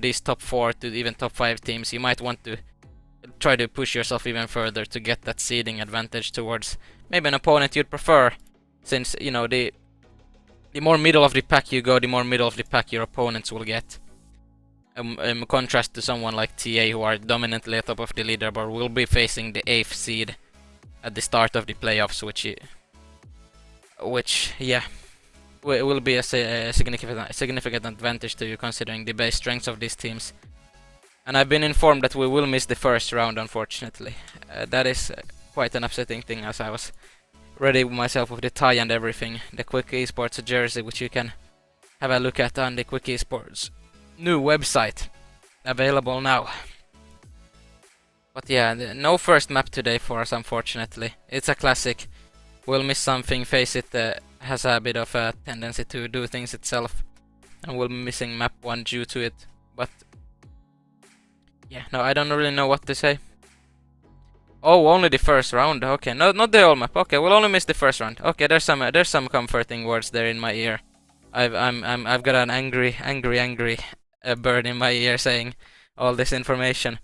these top 4 to even top 5 teams, you might want to try to push yourself even further to get that seeding advantage towards maybe an opponent you'd prefer, since, you know, the more middle of the pack you go, the more middle of the pack your opponents will get. In contrast to someone like TA, who are dominantly at top of the leaderboard, will be facing the 8th seed at the start of the playoffs, which yeah, will be a significant advantage to you, considering the base strengths of these teams. And I've been informed that we will miss the first round, unfortunately. That is quite an upsetting thing, as I was ready myself with the tie and everything. The Quick Esports jersey, which you can have a look at on the Quick Esports new website, available now. But yeah, no first map today for us, unfortunately. It's a classic. We'll miss something. FACEIT has a bit of a tendency to do things itself, and we'll be missing map 1 due to it. But yeah, no, I don't really know what to say. Oh, only the first round. Okay, no, not the whole map. Okay, we'll only miss the first round. Okay, there's some comforting words there in my ear. I've got an angry bird in my ear saying all this information.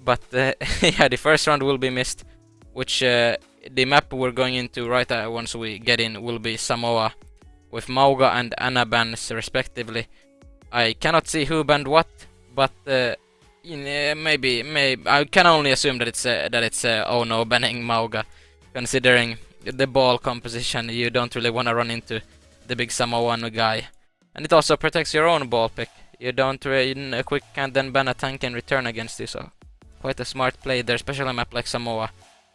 But yeah, the first round will be missed, which the map we're going into right once we get in will be Samoa, with Mauga and Anna bans respectively. I cannot see who banned what, but maybe I can only assume that it's oh no banning Mauga, considering the ball composition. You don't really want to run into the big Samoan guy, and it also protects your own ball pick. You don't really quick can't then ban a tank in return against you, so quite a smart play there, especially a map like Samoa,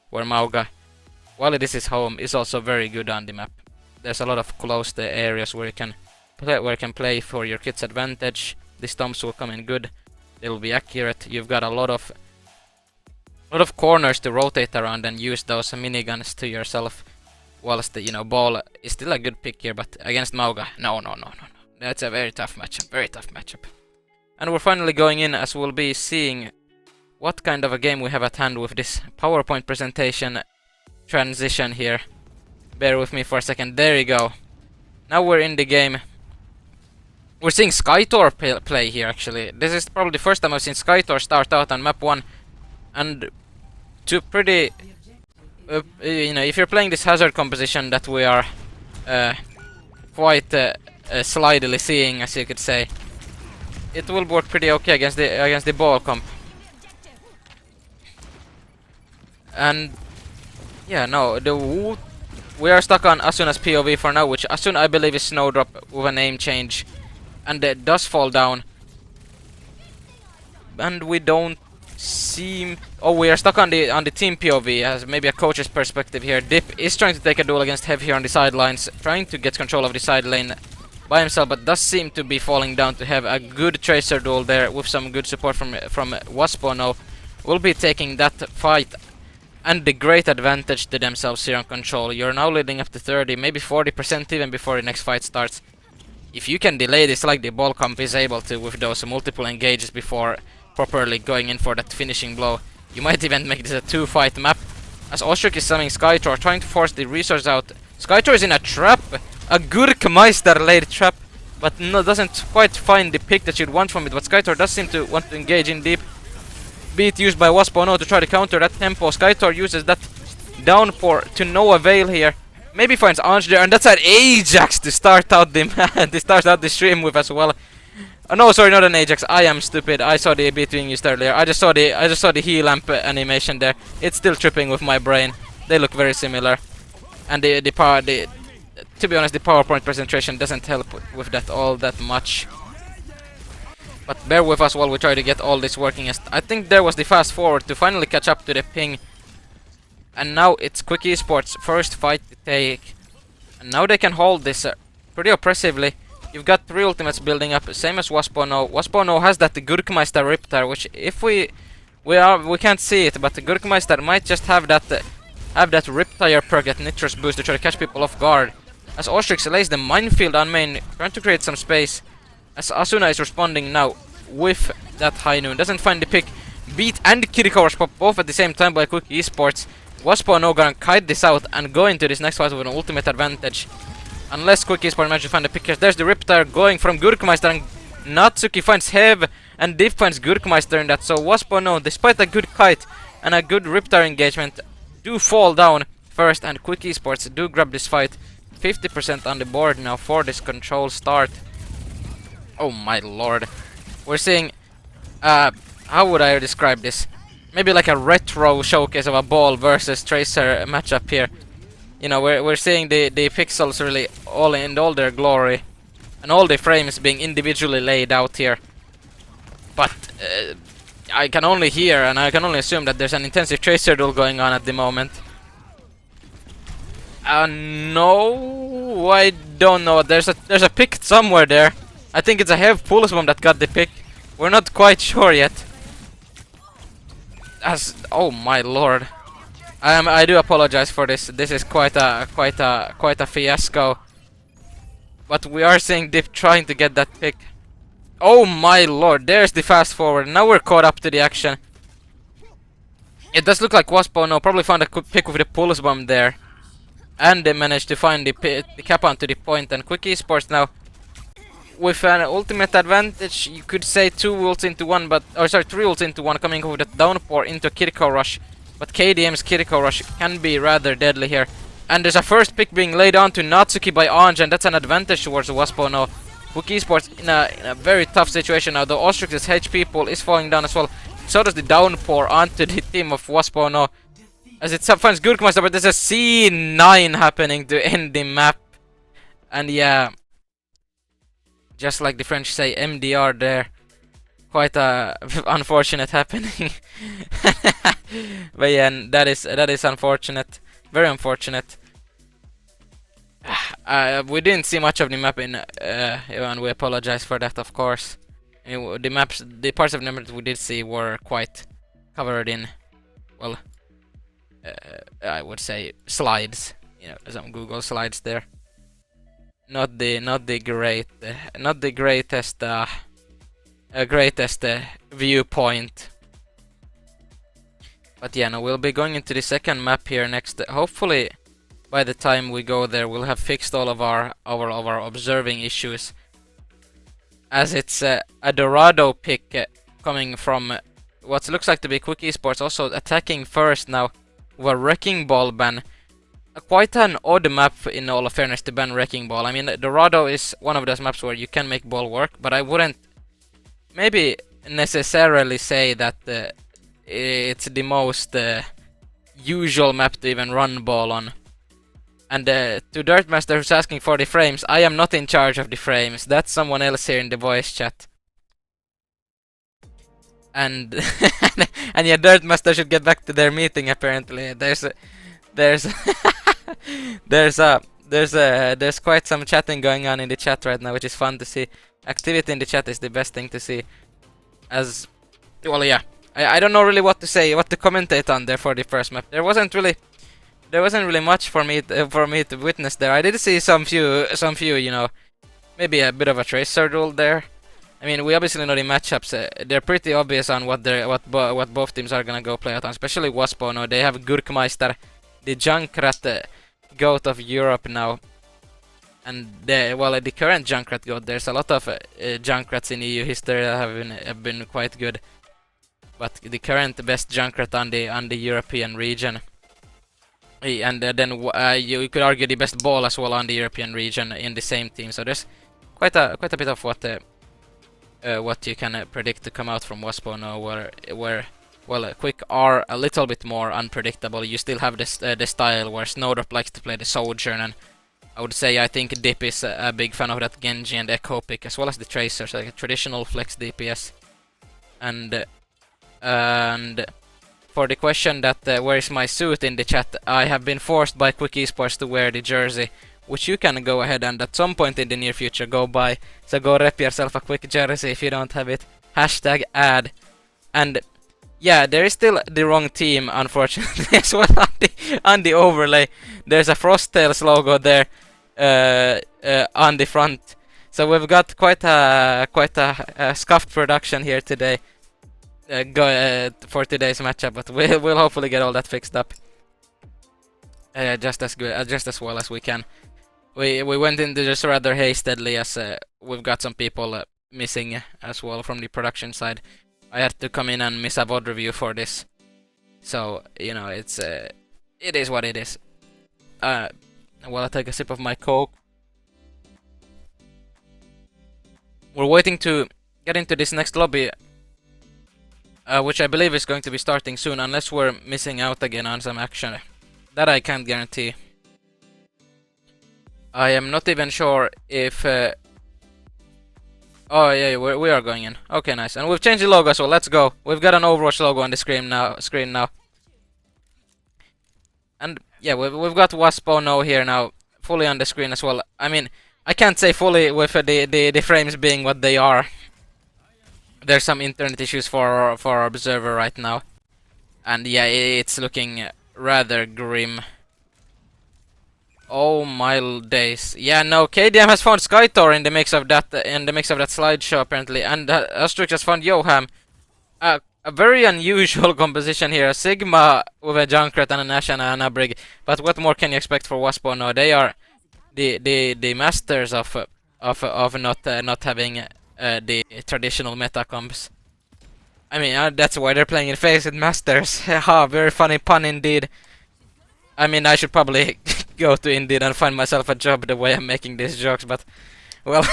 where Mauga, while it is his home, is also very good on the map. There's a lot of closed areas where you can play for your kit's advantage. The stomps will come in good. They will be accurate. You've got a lot of corners to rotate around and use those miniguns to yourself. Whilst the ball is still a good pick here, but against Mauga, no. That's a very tough matchup. And we're finally going in, as we'll be seeing what kind of a game we have at hand with this PowerPoint presentation transition here. Bear with me for a second. There you go. Now we're in the game. We're seeing Skytor play here, actually. This is probably the first time I've seen Skytor start out on map 1. And to pretty... if you're playing this hazard composition that we are quite slidely seeing, as you could say, it will work pretty okay against the ball comp. And yeah, no, we are stuck on Asuna's POV for now, which Asuna I believe is Snowdrop with a name change, and it does fall down. And we don't seem... Oh, we are stuck on the team POV, as maybe a coach's perspective here. Dip is trying to take a duel against Hev here on the sidelines, trying to get control of the side lane by himself, but does seem to be falling down to have a good Tracer duel there with some good support from Wasp. No, will be taking that fight and the great advantage to themselves here on control. You're now leading up to 30, maybe 40% even before the next fight starts. If you can delay this like the ball comp is able to with those multiple engages before properly going in for that finishing blow, you might even make this a 2-fight map. As Oshrik is summoning Skytor, trying to force the resource out. Skytor is in a trap! A Gurkmeister laid trap, but no, doesn't quite find the pick that you'd want from it. But Skytor does seem to want to engage in deep. Beat used by Wasp no to try to counter that tempo. Skytor uses that downpour to no avail here. Maybe finds Ange there, and that's an Ajax to start out the stream with as well. Oh, no, sorry, not an Ajax. I am stupid. I saw the beat being used earlier. I just saw the heal lamp animation there. It's still tripping with my brain. They look very similar, and to be honest, the PowerPoint presentation doesn't help with that all that much. But bear with us while we try to get all this working. I think there was the fast forward to finally catch up to the ping. And now it's Quick Esports' first fight to take. And now they can hold this pretty oppressively. You've got 3 ultimates building up, same as Waspono. Waspono has that Gurkmeister Riptide, which if we can't see it, but the Gurkmeister might just have that Riptire perk, that Nitrous boost to try to catch people off guard. As Ostrix lays the minefield on main, trying to create some space. As Asuna is responding now with that high noon. Doesn't find the pick. Beat and Kiriko's pop both at the same time by Quick Esports. Waspono gonna kite this out and go into this next fight with an ultimate advantage. Unless Quick Esports manages to find the pickers. There's the Riptire going from Gurkmeister, and Natsuki finds Hev and Div finds Gurkmeister in that, so Wasp no, despite a good kite and a good Riptide engagement, do fall down first, and Quick Esports do grab this fight. 50% on the board now for this control start. Oh my lord. We're seeing, how would I describe this? Maybe like a retro showcase of a ball versus Tracer matchup here. You know, we're seeing the pixels really all in all their glory, and all the frames being individually laid out here. But I can only hear and I can only assume that there's an intensive Tracer duel going on at the moment. No, I don't know. There's a pick somewhere there. I think it's a Hev Pulse Bomb that got the pick. We're not quite sure yet. Oh my lord. I do apologize for this. This is quite a fiasco. But we are seeing Dip trying to get that pick. Oh my lord, there's the fast forward. Now we're caught up to the action. It does look like Wasp no probably found a pick with the Pulse Bomb there. And they managed to find the cap onto the point, and Quick Esports now with an ultimate advantage. You could say 2 ults into 1, but or sorry, 3 ults into 1, coming with that downpour into Kiriko Rush. But KDM's Kiriko Rush can be rather deadly here. And there's a first pick being laid on to Natsuki by Anj, and that's an advantage towards Waspo now. Quick Esports in a very tough situation now, though Ostrix's HP pool is falling down as well. So does the downpour onto the team of Waspo now. As it finds Gurkmeister, but there's a C9 happening to end the map. And yeah, just like the French say, MDR there. Quite a unfortunate happening. But yeah, that is unfortunate. Very unfortunate. We didn't see much of the map in and we apologize for that, of course. The parts of the map we did see were quite covered in, well, I would say slides, you know, some Google slides there. Not the greatest viewpoint. But yeah, now we'll be going into the second map here next. Hopefully, by the time we go there, we'll have fixed all of our observing issues. As it's a Dorado pick coming from what looks like to be Quick Esports, also attacking first now. We're Wrecking Ball ban. Quite an odd map in all of fairness to ban Wrecking Ball. I mean, Dorado is one of those maps where you can make ball work, but I wouldn't maybe necessarily say that it's the most usual map to even run ball on. And to Dirtmaster who's asking for the frames, I am not in charge of the frames. That's someone else here in the voice chat. And and yeah, Dirtmaster should get back to their meeting apparently. There's quite some chatting going on in the chat right now, which is fun to see. Activity in the chat is the best thing to see. As well, yeah. I don't know really what to say, what to commentate on there for the first map. There wasn't really much for me to witness there. I did see some few, you know, maybe a bit of a Tracer duel there. I mean, we obviously know the matchups. They're pretty obvious on what both teams are gonna go play out on. Especially Waspo. No, they have Gurkmeister, the Junkrat goat of Europe now, and the current Junkrat goat. There's a lot of Junkrats in EU history that have been quite good, but the current best Junkrat on the European region. And then you could argue the best ball as well on the European region in the same team. So there's quite a bit of what you can predict to come out from Waspo now, where Quick are a little bit more unpredictable. You still have this the style where Snowdrop likes to play the Sojourn, and I would say I think Dip is a big fan of that Genji and Echo pick, as well as the Tracer, so like a traditional flex DPS. And for the question that where is my suit in the chat, I have been forced by Quick Esports to wear the jersey, which you can go ahead and at some point in the near future go buy. So go rep yourself a Quick jersey if you don't have it. Hashtag ad. And yeah, there is still the wrong team, unfortunately, as well on the overlay. There's a Frosttails logo there on the front. So we've got quite a scuffed production here today. For today's matchup, but we'll hopefully get all that fixed up just as well as we can. We went into this rather hastily, as we've got some people missing as well from the production side. I had to come in and miss a VOD review for this. So, you know, it is what it is. While I take a sip of my Coke. We're waiting to get into this next lobby, which I believe is going to be starting soon, unless we're missing out again on some action. That I can't guarantee. I am not even sure if... oh yeah, we are going in. Okay, nice. And we've changed the logo, so let's go. We've got an Overwatch logo on the screen now. And yeah, we've got Wasp Ohhhh here now, fully on the screen as well. I mean, I can't say fully with the frames being what they are. There's some internet issues for our observer right now. And yeah, it's looking rather grim. Oh my days. Yeah, no, KDM has found Skytor in the mix of that slideshow apparently, and Asterix has found Ohhhh. A very unusual composition here. Sigma with a Junkrat and a Nash and a Brig. But what more can you expect for Wasp Ohhhh? They are the masters of not having the traditional meta comps. I mean, that's why they're playing in FACEIT Masters. Haha, very funny pun indeed. I mean, I should probably go to Indeed and find myself a job the way I'm making these jokes, but well,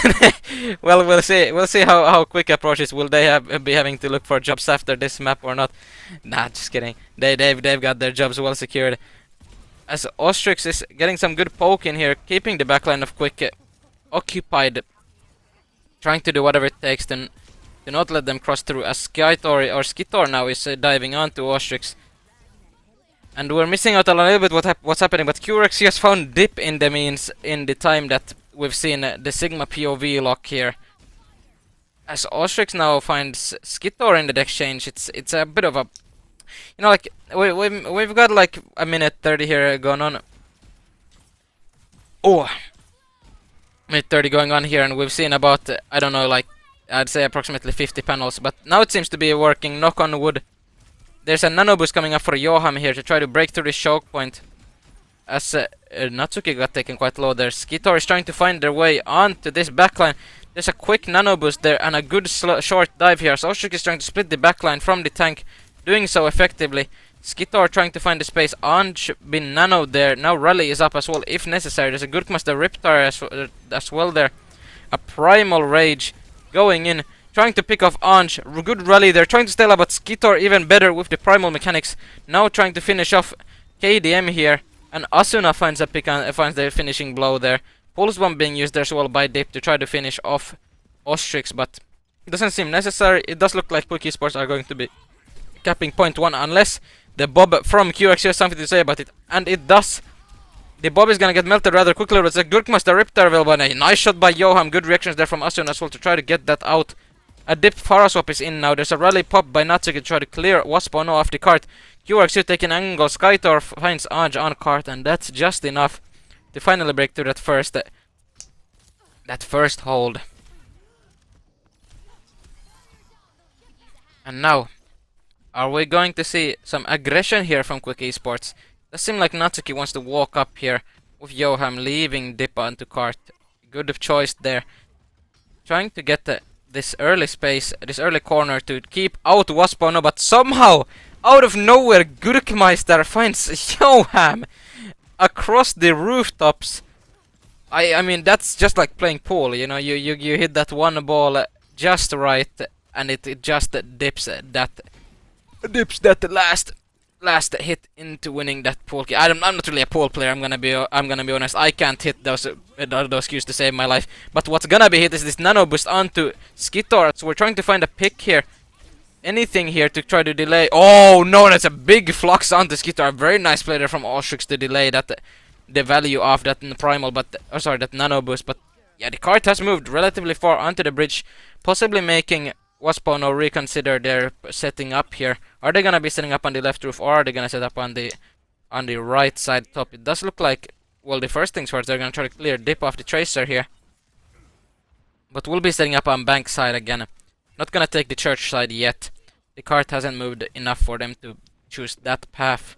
well, we'll see. We'll see how quick approaches. Will they be having to look for jobs after this map or not? Nah, just kidding. They've got their jobs well secured. As Ostrix is getting some good poke in here, keeping the backline of Quick occupied, trying to do whatever it takes to not let them cross through. As Skitor now is diving onto Ostrix. And we're missing out a little bit what's happening, but Curex has found dip in the means in the time that we've seen the Sigma POV lock here. As Ostrix now finds Skitor in the exchange, it's a bit of a, you know, like we've got like a minute 30 here going on. Oh, minute 30 going on here, and we've seen about I don't know, like I'd say approximately 50 panels, but now it seems to be working. Knock on wood. There's a nano boost coming up for Ohhhh here to try to break through this choke point. As Natsuki got taken quite low there. Skitor is trying to find their way onto this backline. There's a quick nano boost there and a good short dive here. So Ostrix is trying to split the backline from the tank, doing so effectively. Skitor trying to find the space. Anj been nanoed there. Now Rally is up as well if necessary. There's a good Master Riptire as well there. A Primal Rage going in. Trying to pick off Anj. Good rally there. Trying to stay alive, but Skitor even better with the primal mechanics. Now trying to finish off KDM here. And Asuna finds finds the finishing blow there. Pulse Bomb being used there as well by Dip to try to finish off Ostrix, but it doesn't seem necessary. It does look like Quick Esports are going to be capping point 1 unless the Bob from QX has something to say about it. And it does. The Bob is gonna get melted rather quickly. It's a good Master Riptire available, but a nice shot by Ohhhh. Good reactions there from Asuna as well to try to get that out. A Dip Faraswap is in now. There's a rally pop by Natsuki to try to clear Wasp Ohhhh off the cart. QRX taking angle. Skytor finds Anj on cart, and that's just enough to finally break through that first hold. And now, are we going to see some aggression here from Quick Esports? Does seem like Natsuki wants to walk up here with Ohhhh leaving Dip onto cart. Good choice there. Trying to get this early space, this early corner to keep out Wasp Ohhhh, but somehow, out of nowhere, Gurkmeister finds Ohhhh across the rooftops. I mean, that's just like playing pool, you know, you hit that one ball just right, and it just dips that last hit into winning that pool. I'm not really a pool player. I'm gonna be honest. I can't hit those cues to save my life. But what's gonna be hit is this nano boost onto Skitor. So we're trying to find a pick here. Anything here to try to delay. Oh no, that's a big flux onto Skitor. Very nice play there from Ostrix to delay that the value of that primal, but sorry, that nano boost. But yeah, the cart has moved relatively far onto the bridge, possibly making Wasp Ohhhh reconsider their setting up here. Are they gonna be setting up on the left roof, or are they gonna set up on the right side top? It does look like, well, the first things first, they're gonna try to clear Dip off the Tracer here. But we'll be setting up on bank side again. Not gonna take the church side yet. The cart hasn't moved enough for them to choose that path.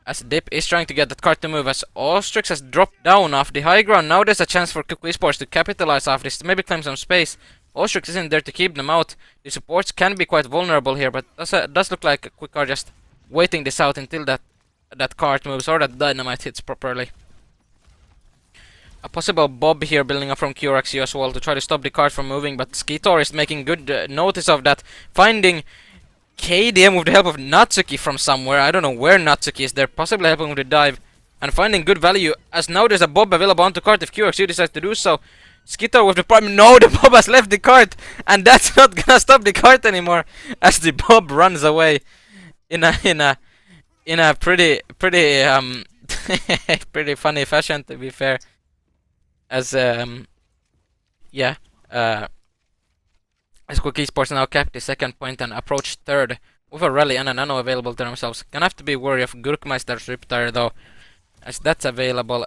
As Dip is trying to get that cart to move, as Ostrix has dropped down off the high ground. Now there's a chance for Quick Esports to capitalize off this, to maybe claim some space. Ohhhh isn't there to keep them out. The supports can be quite vulnerable here, but does look like Quick are just waiting this out until that cart moves or that dynamite hits properly. A possible bob here building up from QRXU as well to try to stop the cart from moving, but Skitor is making good notice of that, finding KDM with the help of Natsuki from somewhere. I don't know where Natsuki is there, possibly helping with the dive, and finding good value, as now there's a bob available onto cart if QRXU decides to do so. Skitor with the prime. No, the bob has left the cart, and that's not gonna stop the cart anymore, as the bob runs away in a pretty pretty funny fashion, to be fair. As yeah, as Quick Esports now kept the second point and approached third with a rally and a nano available to themselves. Gonna have to be wary of Gurkmeister's Riptire though, as that's available.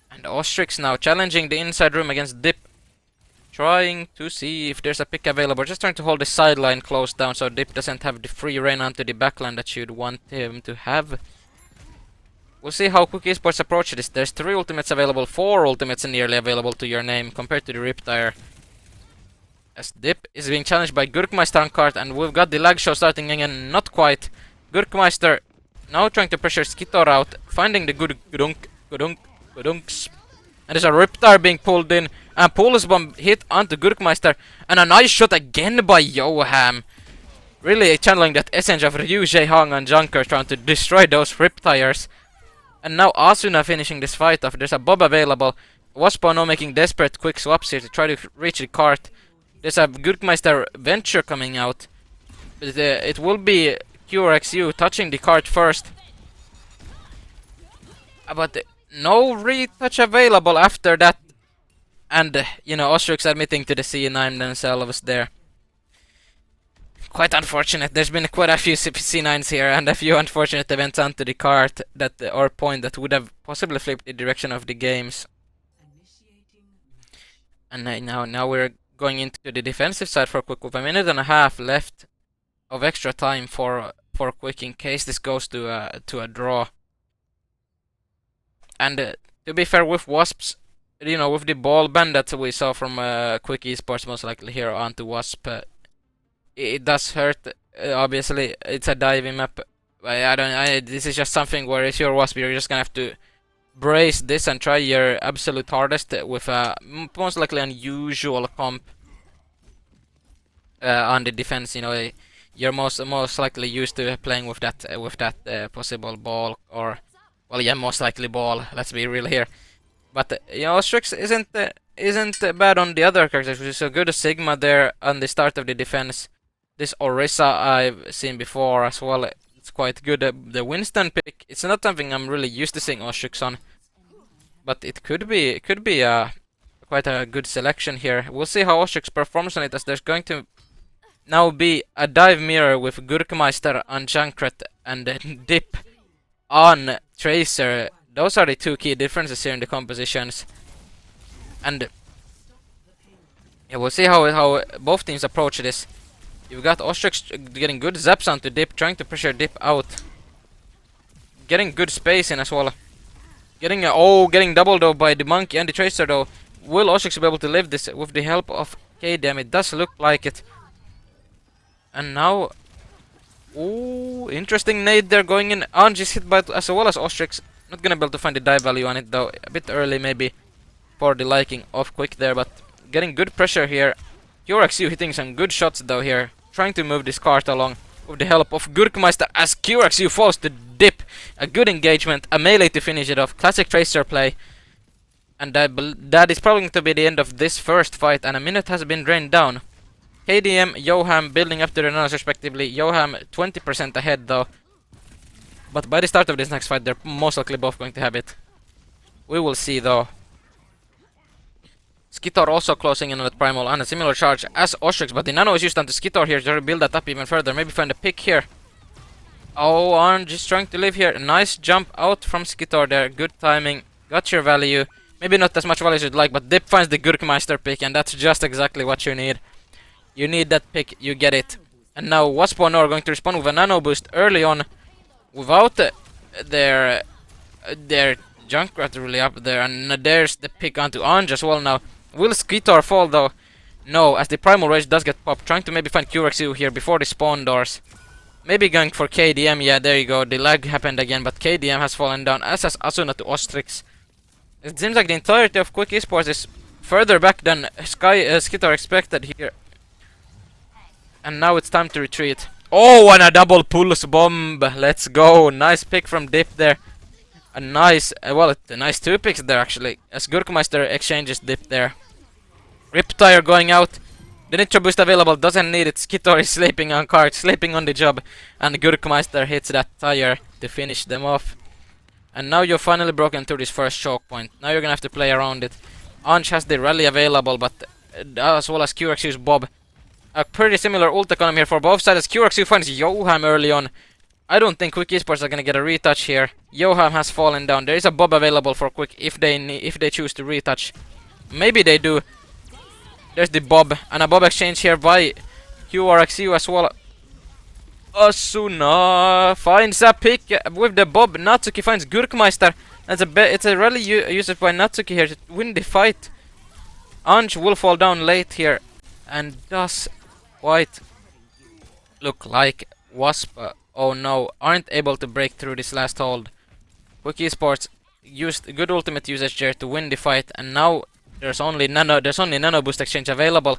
And Ohhhh now challenging the inside room against Dip, trying to see if there's a pick available. Just trying to hold the sideline closed down so Dip doesn't have the free reign onto the backline that you'd want him to have. We'll see how Quick Esports approach this. There's 3 ultimates available, 4 ultimates nearly available to your name compared to the Riptire. As Dip is being challenged by Gurkmeister on cart, and we've got the lag show starting again. Not quite. Gurkmeister now trying to pressure Skitor out, finding the good gudunks. And there's a Riptire being pulled in, and Pulse Bomb hit onto Gurkmeister, and a nice shot again by Ohhhh. Really channeling that essence of Ryu, Jaehong and Junker, trying to destroy those Riptires. And now Asuna finishing this fight off. There's a bob available. Wasp now making desperate quick swaps here to try to reach the cart. There's a Gurkmeister Venture coming out. But it will be QRXU touching the cart first. But no retouch available after that. And, you know, Ohhhh admitting to the C9 themselves there. Quite unfortunate. There's been quite a few C9s here and a few unfortunate events onto the cart that or point that would have possibly flipped the direction of the games. And now we're going into the defensive side for Quick with a minute and a half left of extra time for Quick in case this goes to a draw. And to be fair, with Wasps, you know, with the ball ban that we saw from Quick Esports most likely here onto Wasp. It does hurt. Obviously, it's a diving map. This is just something where if you're Wasp, you're just gonna have to brace this and try your absolute hardest with a most likely unusual comp on the defense. You know, you're most likely used to playing with that possible ball, or well, yeah, most likely ball. Let's be real here. But you know, Strix isn't bad on the other characters. Which is a good Sigma there on the start of the defense. This Orisa I've seen before as well. It's quite good. The Winston pick, it's not something I'm really used to seeing Ohhhh on, but it could be quite a good selection here. We'll see how Ohhhh performs on it, as there's going to now be a dive mirror with Gurkmeister on Junkrat and Dip on Tracer. Those are the 2 key differences here in the compositions. And yeah, we'll see how both teams approach this. You've got Ohhhh getting good zaps onto Dip, trying to pressure Dip out. Getting good space in as well. Getting doubled though by the Monkey and the Tracer though. Will Ohhhh be able to live this with the help of KDM? It does look like it. And now, ooh, interesting nade there going in. Anj is hit by as well as Ohhhh. Not gonna be able to find the dive value on it though. A bit early maybe for the liking of Quick there, but getting good pressure here. QRXU hitting some good shots though here, trying to move this cart along with the help of Gurkmeister as QRXU falls to Dip. A good engagement, a melee to finish it off, classic Tracer play. And that is probably going to be the end of this first fight, and a minute has been drained down. KDM, Ohhhh building up to their numbers respectively. Ohhhh 20% ahead though. But by the start of this next fight, they're most likely both going to have it. We will see though. Skitor also closing in on that primal on a similar charge as Ohhhh, but the nano is used onto Skitor here to build that up even further. Maybe find a pick here. Oh, Arn just trying to live here. Nice jump out from Skitor there. Good timing. Got your value. Maybe not as much value as you'd like, but Dip finds the Gurkmeister pick, and that's just exactly what you need. You need that pick, you get it. And now Wasp are going to respond with a nano boost early on without their Junkrat really up there, and there's the pick onto Anj as well now. Will Skitor fall though? No, as the Primal Rage does get popped. Trying to maybe find QRXU here before the spawn doors. Maybe going for KDM. Yeah, there you go. The lag happened again, but KDM has fallen down, as has Asuna to Ostrix. It seems like the entirety of Quick Esports is further back than Skitor expected here. And now it's time to retreat. Oh, and a double pulse bomb. Let's go. Nice pick from Dip there. A nice, well, a nice 2 picks there actually. As Gurkmeister exchanges Dip there. Riptire going out. The Nitro Boost available, doesn't need it. Skitor is sleeping on cart, sleeping on the job. And Gurkmeister hits that tire to finish them off. And now you've finally broken through this first choke point. Now you're gonna have to play around it. Anj has the rally available, but as well as QRXU's Bob. A pretty similar ult economy here for both sides. QRXU finds Johan early on. I don't think Quick Esports are gonna get a retouch here. Johan has fallen down. There is a Bob available for Quick if they choose to retouch. Maybe they do. There's the Bob, and a Bob exchange here by QRXU as well. Asuna finds a pick with the Bob. Natsuki finds Gurkmeister. It's a rally used by Natsuki here to win the fight. Anj will fall down late here, and does quite look like Wasp, oh no, aren't able to break through this last hold. Quick Esports used good ultimate usage there to win the fight, and now there's only nano boost exchange available.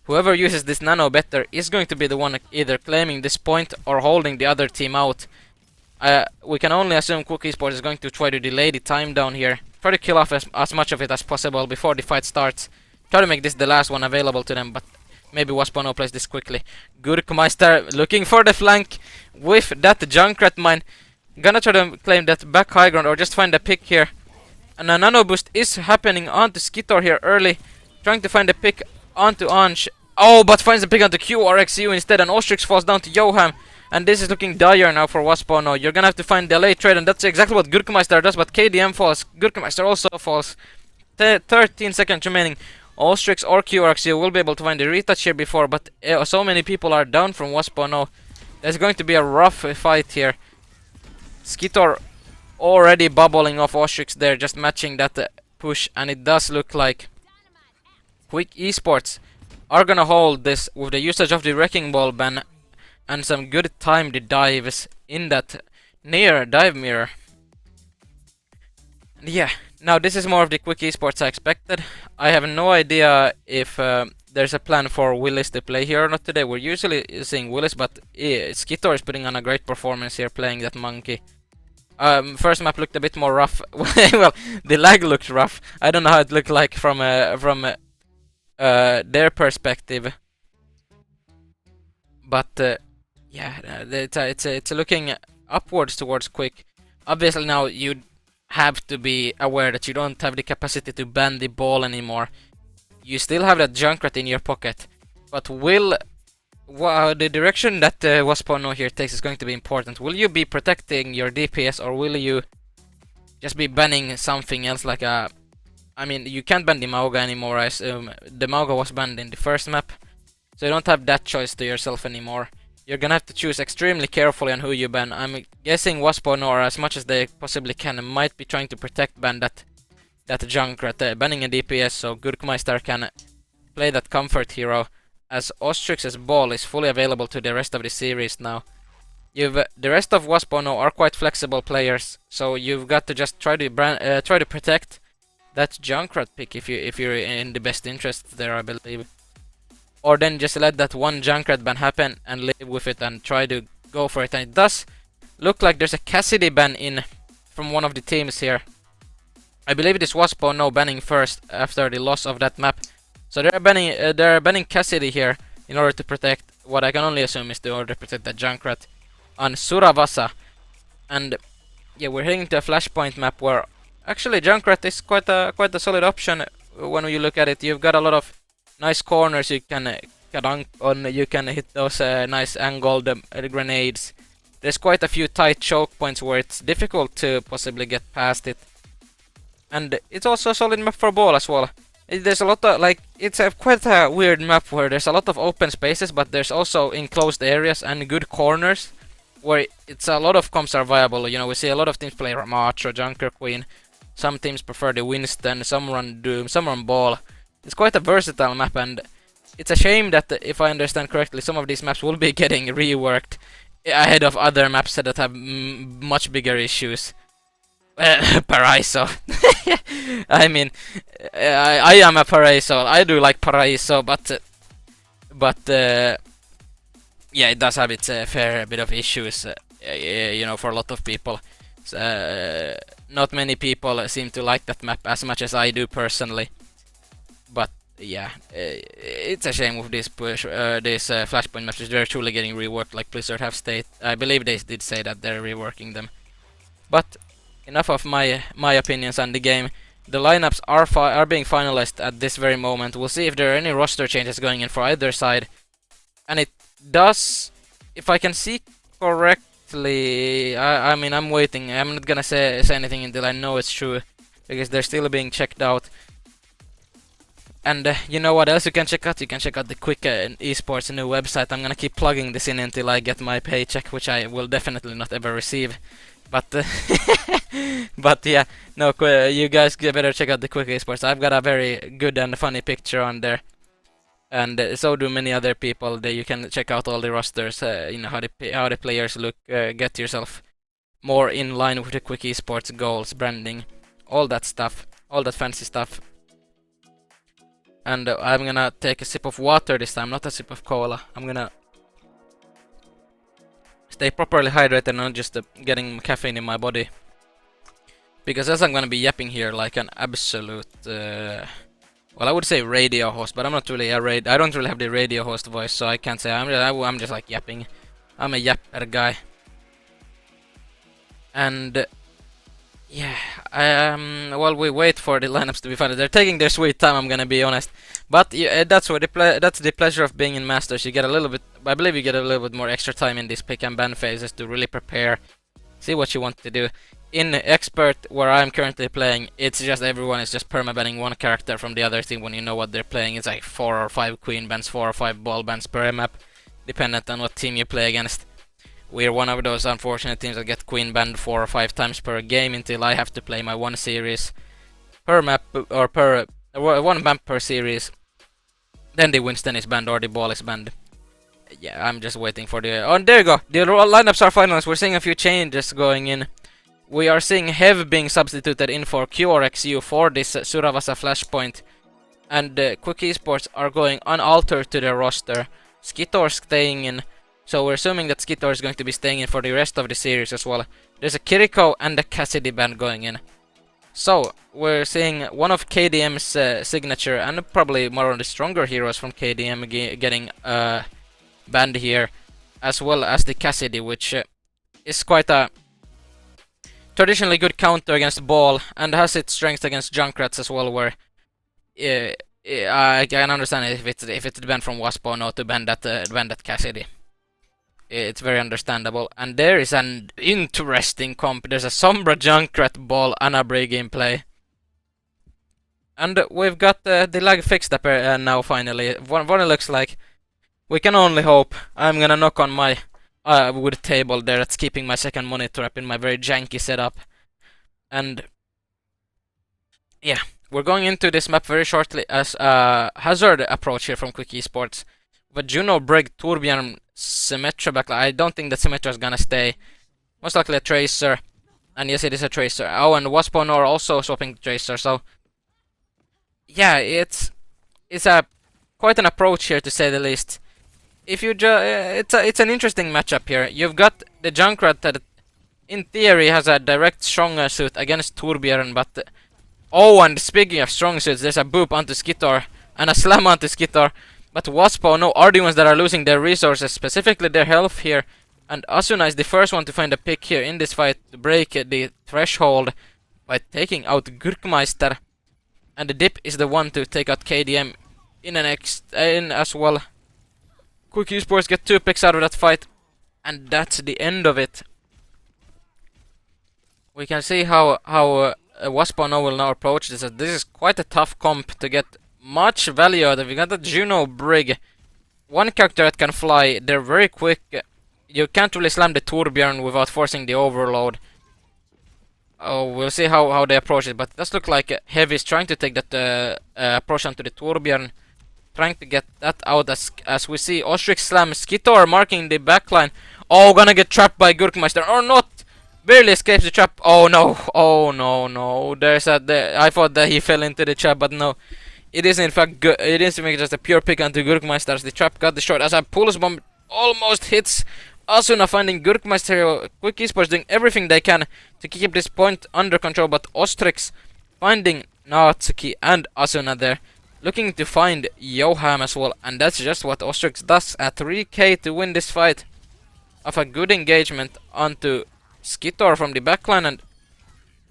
Whoever uses this nano better is going to be the one either claiming this point or holding the other team out. We can only assume Quick Esports is going to try to delay the time down here. Try to kill off as much of it as possible before the fight starts. Try to make this the last one available to them, but maybe Waspano plays this quickly. Gurkmeister looking for the flank with that Junkrat mine. Gonna try to claim that back high ground or just find a pick here. And a nano boost is happening onto Skitor here early. Trying to find a pick onto Anj. Oh, but finds a pick onto QRXU instead, and Ostrix falls down to Johan. And this is looking dire now for Waspano. You're gonna have to find the late trade, and that's exactly what Gurkmeister does, but KDM falls. Gurkmeister also falls. 13 seconds remaining. Ostrix or QRXU will be able to find the retouch here before, but so many people are down from Waspano. There's going to be a rough fight here. Skitor already bubbling off Ostrix there, just matching that push, and it does look like Quick Esports are gonna hold this with the usage of the Wrecking Ball ban and some good timed dives in that near dive mirror. And yeah, now this is more of the Quick Esports I expected. I have no idea if there's a plan for Willis to play here or not today. We're usually seeing Willis, but Skitor is putting on a great performance here playing that monkey. First map looked a bit more rough. Well, the lag looked rough. I don't know how it looked like from their perspective. But yeah, it's looking upwards towards Quick. Obviously now you have to be aware that you don't have the capacity to ban the ball anymore. You still have that Junkrat in your pocket, but the direction that Waspano here takes is going to be important. Will you be protecting your DPS, or will you just be banning something else like a... I mean, you can't ban the Mauga anymore, I assume. The Mauga was banned in the first map, so you don't have that choice to yourself anymore. You're gonna have to choose extremely carefully on who you ban. I'm guessing Waspano, or as much as they possibly can, might be trying to ban that Junkrat, banning a DPS so Gurkmeister can play that comfort hero, as Ostrix's ball is fully available to the rest of the series now. The rest of Waspano are quite flexible players, so you've got to just try to protect that Junkrat pick if you're in the best interest there, I believe. Or then just let that one Junkrat ban happen and live with it and try to go for it. And it does look like there's a Cassidy ban in from one of the teams here. I believe it is Waspano banning first after the loss of that map. So they're banning Cassidy here in order to protect what I can only assume is in order to protect that Junkrat on Suravasa. And yeah, we're heading to a Flashpoint map where actually Junkrat is quite a solid option when you look at it. You've got a lot of nice corners you can dunk on. You can hit those nice angled grenades. There's quite a few tight choke points where it's difficult to possibly get past it. And it's also a solid map for ball as well. There's a lot of, like, it's quite a weird map where there's a lot of open spaces, but there's also enclosed areas and good corners where it's a lot of comps are viable. You know, we see a lot of teams play Ramach or Junker Queen. Some teams prefer the Winston, some run Doom, some run Ball. It's quite a versatile map, and it's a shame that, if I understand correctly, some of these maps will be getting reworked ahead of other maps that have much bigger issues. Paraiso. I mean, I am a Paraiso. I do like Paraiso, but yeah, it does have its fair bit of issues, you know, for a lot of people. Not many people seem to like that map as much as I do personally. But yeah, it's a shame with these Flashpoint maps. They're truly getting reworked, like Blizzard have stated. I believe they did say that they're reworking them. But enough of my opinions on the game. The lineups are being finalized at this very moment. We'll see if there are any roster changes going in for either side. And it does, if I can see correctly, I mean, I'm waiting. I'm not gonna say anything until I know it's true, because they're still being checked out. And you know what else you can check out? You can check out the Quick Esports new website. I'm gonna keep plugging this in until I get my paycheck, which I will definitely not ever receive. But but yeah, no, you guys better check out the Quick Esports. I've got a very good and funny picture on there, and so do many other people. That you can check out all the rosters, you know, how the players look, get yourself more in line with the Quick Esports goals, branding, all that stuff, all that fancy stuff. And I'm gonna take a sip of water this time, not a sip of cola. I'm gonna stay properly hydrated and not just getting caffeine in my body. Because as I'm gonna be yapping here like an absolute, well, I would say radio host, but I'm not really I don't really have the radio host voice, so I can't say I'm just like yapping. I'm a yapper guy. And yeah, while we wait for the lineups to be found, they're taking their sweet time, I'm gonna be honest. But yeah, that's the pleasure of being in Masters. You get a little bit, I believe you get a little bit more extra time in these pick and ban phases to really prepare, see what you want to do. In Expert, where I'm currently playing, it's just everyone is just permabanning one character from the other team when you know what they're playing. It's like 4 or 5 queen bans, 4 or 5 ball bans per map, dependent on what team you play against. We're one of those unfortunate teams that get queen banned 4 or 5 times per game until I have to play my one series per map, or per one map per series. Then the Winston is banned or the ball is banned. Yeah, I'm just waiting for the... Oh, there you go! The lineups are finalized. We're seeing a few changes going in. We are seeing Hev being substituted in for QRXU for this Suravasa Flashpoint. And Quick Esports are going unaltered to their roster. Skitor staying in. So we're assuming that Skitor is going to be staying in for the rest of the series as well. There's a Kiriko and a Cassidy band going in. So we're seeing one of KDM's signature and probably more of the stronger heroes from KDM getting banned here, as well as the Cassidy, which is quite a traditionally good counter against Ball and has its strength against Junkrats as well, where I can understand if it's banned from Wasp or no to ban that Cassidy. It's very understandable. And there is an interesting comp. There's a Sombra Junkrat Ball Anabri gameplay. And we've got the lag fixed up now finally. What it looks like. We can only hope. I'm gonna knock on my wood table there that's keeping my second monitor up in my very janky setup. And yeah, we're going into this map very shortly as a hazard approach here from Quick Esports. But Juno, Brig, Torbjorn, Symmetra back. I don't think that Symmetra is gonna stay. Most likely a Tracer. And yes, it is a Tracer. Oh, and Wasp are also swapping Tracer, so yeah, it's a quite an approach here to say the least. If you it's an interesting matchup here. You've got the Junkrat that in theory has a direct stronger suit against Torbjorn, but oh, and speaking of strong suits, there's a boop onto Skitor and a slam onto Skitor. But Wasp are the ones that are losing their resources, specifically their health here. And Asuna is the first one to find a pick here in this fight to break the threshold by taking out Gurkmeister. And the Dip is the one to take out KDM in as well. Quick Esports get 2 picks out of that fight. And that's the end of it. We can see how Wasp will now approach this. This is quite a tough comp to get much value out of. You got the Juno Brig. One character that can fly. They're very quick. You can't really slam the Torbjorn without forcing the overload. Oh, we'll see how they approach it. But it does look like Heavy is trying to take that approach onto the Torbjorn. trying to get that out as we see Ostrix slam Skitor marking the backline. Oh, gonna get trapped by Gurkmeister or not. Barely escapes the trap. Oh no, oh no, no. I thought that he fell into the trap, but no. It is in fact good. It is just a pure pick onto Gurkmeister as the trap got destroyed as a pulse bomb almost hits Asuna, finding Gurkmeister. Quick Esports doing everything they can to keep this point under control, but Ostrix finding Natsuki and Asuna there, looking to find Yoham as well, and that's just what Ostrix does at 3k to win this fight. Of a good engagement onto Skitor from the backline, and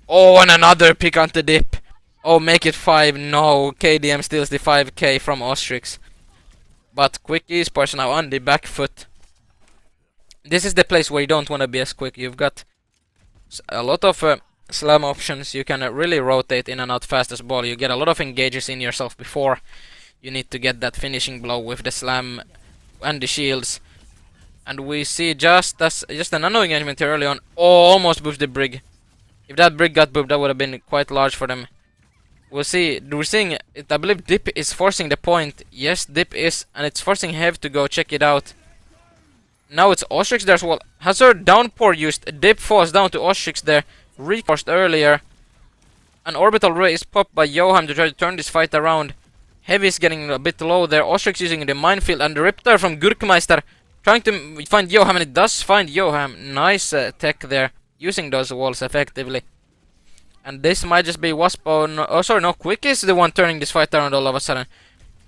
oh, and another pick onto Dip. Oh, make it 5. No, KDM steals the 5k from Ostrix. But Quick Esports now on the back foot. This is the place where you don't want to be as quick. You've got a lot of slam options. You can really rotate in and out fast as ball. You get a lot of engages in yourself before you need to get that finishing blow with the slam and the shields. And we see just a nano engagement here early on. Oh, almost boofed the brig. If that brig got boofed, that would have been quite large for them. We'll see. We're seeing it. I believe Dip is forcing the point. Yes, Dip is, and it's forcing Hev to go check it out. Now it's Ostrix there as well. Hazard downpour used. Dip falls down to Ostrix there. Reforced earlier. An orbital ray is popped by Yoham to try to turn this fight around. Heavy is getting a bit low there. Ostrix using the minefield and the Riptide from Gurkmeister. Trying to find Yoham, and it does find Yoham. Nice tech there. Using those walls effectively. And this might just be Wasp. Oh, sorry, no. Quick is the one turning this fight around all of a sudden.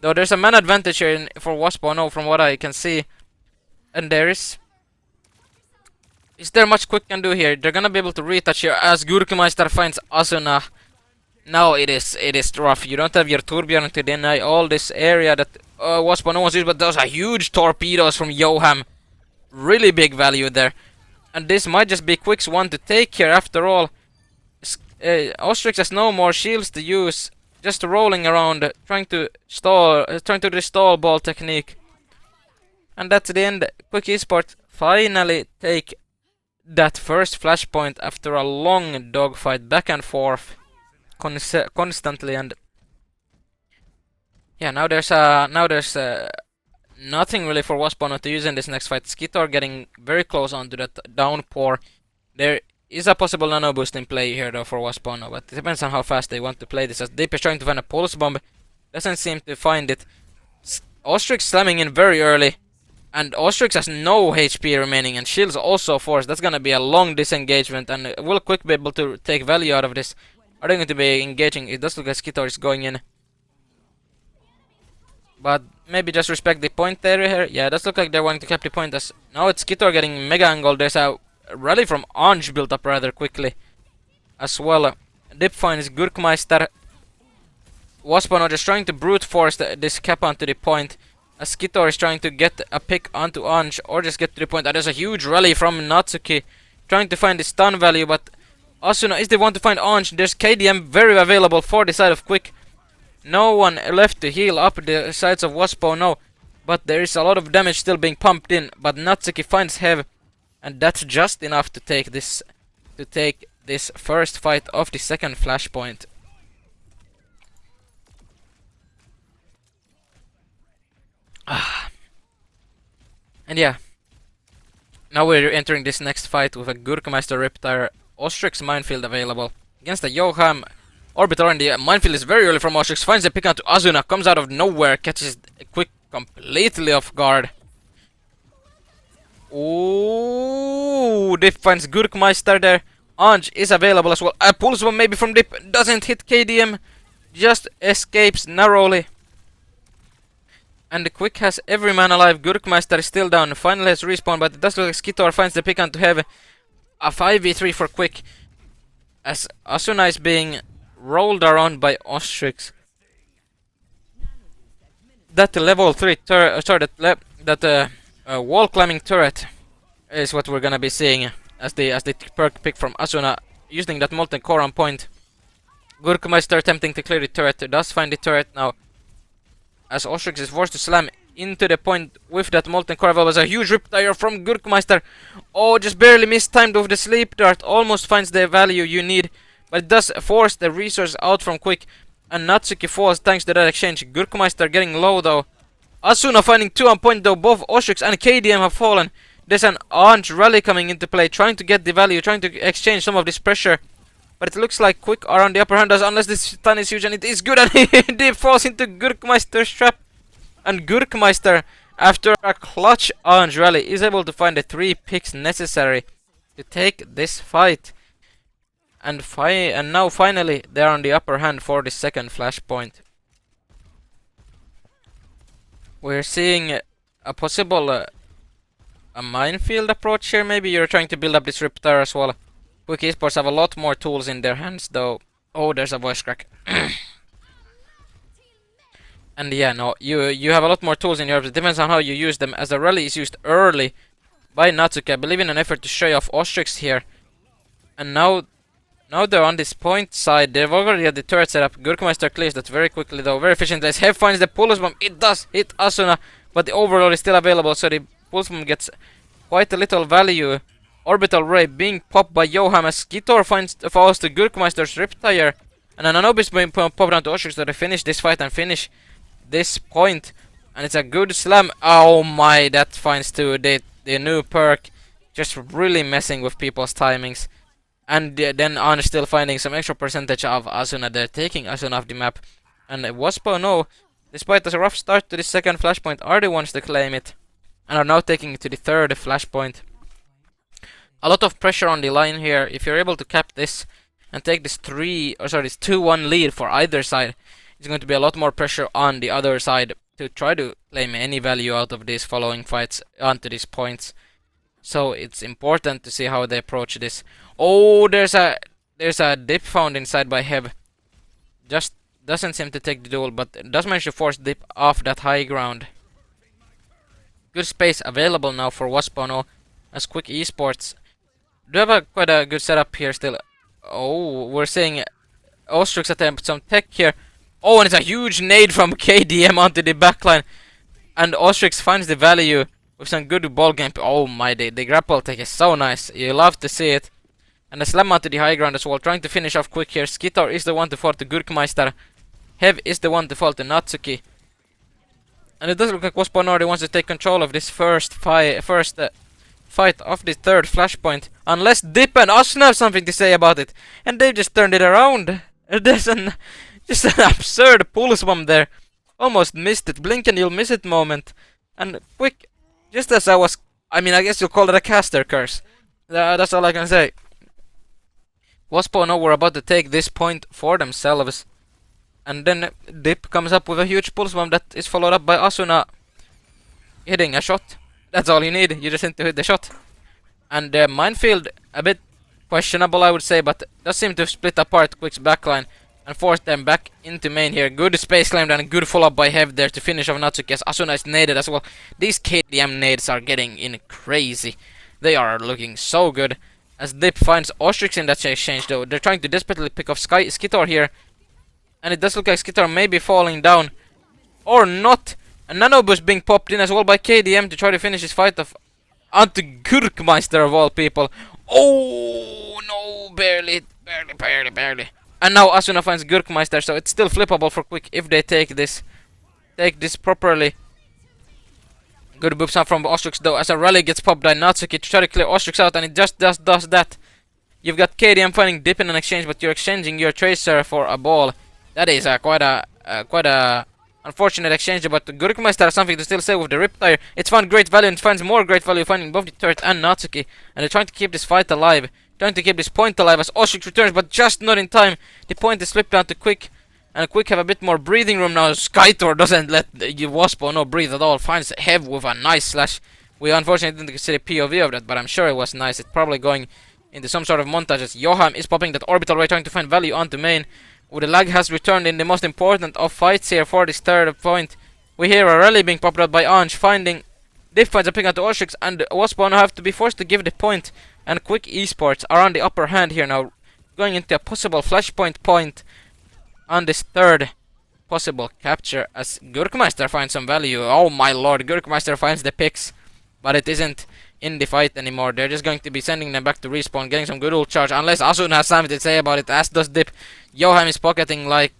Though there's a man advantage here for Wasp. No, from what I can see. And there is. Is there much Quick can do here? They're gonna be able to retouch here as Gurkmeister finds Asuna. Now it is rough. You don't have your Torbjorn to deny all this area that Wasp no one's used, but those are huge torpedoes from Yoham. Really big value there. And this might just be Quick's one to take here after all. Ostrix has no more shields to use. Just rolling around, trying to stall, trying to do the stall ball technique. And that's the end. Quick Esports finally take that first flashpoint after a long dogfight back and forth constantly. And yeah, now there's nothing really for Wasp to use in this next fight. Skitor getting very close onto that downpour. There is a possible nano boost in play here though for Wasp, but it depends on how fast they want to play this, as Dip is trying to find a pulse bomb. Doesn't seem to find it. Ostrix slamming in very early. And Ostrix has no HP remaining, and shields also forced. That's gonna be a long disengagement, and will Quick be able to take value out of this? Are they going to be engaging? It does look like Skitor is going in. But maybe just respect the point area here. Yeah, it does look like they're wanting to cap the point, as now it's Skitor getting mega angled. There's a rally from Anj built up rather quickly as well. Dip finds Gurkmeister. Waspano just trying to brute force this cap onto the point. As Skitor is trying to get a pick onto Anj or just get to the point. And there's a huge rally from Natsuki trying to find the stun value, but Asuna is the one to find Anj. There's KDM very available for the side of Quick. No one left to heal up the sides of Waspo, no. But there is a lot of damage still being pumped in. But Natsuki finds Hev, and that's just enough to take this first fight of the second flashpoint. And yeah, now we're entering this next fight with a Gurkmeister Riptire, Ostrix minefield available against a Yoham Orbital, and the minefield is very early from Ostrix. Finds a pick out to Asuna, comes out of nowhere, catches Quick completely off guard. Ooh, Dip finds Gurkmeister there. Anj is available as well. A pulse one maybe from Dip, doesn't hit KDM, just escapes narrowly. And the Quick has every man alive. Gurkmeister is still down. Finally has respawned, but it does look like Skitor finds the pick on to have a 5v3 for Quick. As Asuna is being rolled around by Ostrix. That level 3 wall climbing turret is what we're gonna be seeing as the perk pick from Asuna, using that molten core on point. Gurkmeister attempting to clear the turret, does find the turret now. As Ostrix is forced to slam into the point with that molten core. Was a huge riptire from Gurkmeister. Oh, just barely mistimed with the sleep dart. Almost finds the value you need, but it does force the resource out from Quick. And Natsuki falls thanks to that exchange. Gurkmeister getting low though. Asuna finding 2 on point though. Both Ohhhh and KDM have fallen. There's an Ohhhh rally coming into play, trying to get the value, trying to exchange some of this pressure. But it looks like Quick are on the upper hand, unless this stun is huge, and it is good, and he falls into Gurkmeister's trap. And Gurkmeister, after a clutch Ohhhh rally, is able to find the 3 picks necessary to take this fight. And now finally they're on the upper hand for the second flashpoint. We're seeing a possible a minefield approach here. Maybe you're trying to build up this Riptide as well. Quick Esports have a lot more tools in their hands though. Oh, there's a voice crack. And yeah, no, you have a lot more tools in your hands. It depends on how you use them, as a rally is used early by Natsuki, I believe, in an effort to show off Ohhhh here. And now they're on this point side. They've already had the turret set up. Gurkmeister clears that very quickly though, very efficiently. As Hev finds the pulse bomb, it does hit Asuna, but the overload is still available, so the pulse bomb gets quite a little value. Orbital Ray being popped by Johan as Skitor falls to Gurkmeister's Riptire. And an Anubis being popped down to Ohhhh, so they finish this fight and finish this point. And it's a good slam. Oh my, that finds too. The new perk just really messing with people's timings. And then on still finding some extra percentage of Asuna. They're taking Asuna off the map. And Wasp, no, despite a rough start to the second flashpoint, are the ones to claim it. And are now taking it to the third flashpoint. A lot of pressure on the line here. If you're able to cap this and take this 2-1 lead for either side, it's going to be a lot more pressure on the other side to try to claim any value out of these following fights onto these points. So it's important to see how they approach this. Oh, there's a dip found inside by Hev. Just doesn't seem to take the duel, but does manage to force dip off that high ground. Good space available now for Waspano as Quick Esports do have quite a good setup here still. Oh, we're seeing Ohhhh attempt some tech here. Oh, and it's a huge nade from KDM onto the backline. And Ohhhh finds the value with some good ball game. Oh my, the grapple tech is so nice. You love to see it. And a slam onto the high ground as well, trying to finish off Quick here. Skitor is the one to fall to Gurkmeister. Hev is the one to fall to Natsuki. And it does look like Wasp wants to take control of this first fight of the third flashpoint. Unless Dip and Asuna have something to say about it. And they've just turned it around. There's just an absurd pulse bomb there. Almost missed it. Blink and you'll miss it moment. And Quick, just as I guess you'll call it a caster curse. That's all I can say. Wasp were about to take this point for themselves. And then Dip comes up with a huge pulse bomb that is followed up by Asuna hitting a shot. That's all you need. You just need to hit the shot. And the minefield, a bit questionable I would say, but does seem to split apart Quick's backline and force them back into main here. Good space claimed and a good follow-up by Hev there to finish off Natsuki as Asuna is naded as well. These KDM nades are getting in crazy. They are looking so good. As Dip finds Ohhhh in that exchange though. They're trying to desperately pick off Skitor here. And it does look like Skitor may be falling down. Or not. And Nanobus being popped in as well by KDM to try to finish his fight off onto Gurkmeister of all people. Oh no, barely. And now Asuna finds Gurkmeister, so it's still flippable for Quick if they take this properly. Good boops up from Ohhhh though, as a rally gets popped by Natsuki to try to clear Ohhhh out, and it just does that. You've got KDM finding Dip in an exchange, but you're exchanging your Tracer for a ball. That is quite a unfortunate exchange, but Gurkmeister has something to still say with the Riptire. It's found great value and finds more great value, finding both the turret and Natsuki. And they're trying to keep this fight alive. Trying to keep this point alive as Ohhhh returns, but just not in time. The point is slipped down to Quick. And Quick have a bit more breathing room now. Skytor doesn't let Wasp no breathe at all. Finds Hev with a nice slash. We unfortunately didn't see the POV of that, but I'm sure it was nice. It's probably going into some sort of montage as Johan is popping that orbital ray, trying to find value onto main. The lag has returned in the most important of fights here for this third point. We hear a rally being popped out by Ohhhh, finding Dip finds a pick out to Ohhhh, and Wasp have to be forced to give the point. And Quick Esports are on the upper hand here now, going into a possible flashpoint point on this third possible capture as Gurkmeister finds some value. Oh my lord, Gurkmeister finds the picks, but it isn't in the fight anymore. They're just going to be sending them back to respawn, getting some good ult charge, unless Asuna has something to say about it, as does Dip. Johan is pocketing like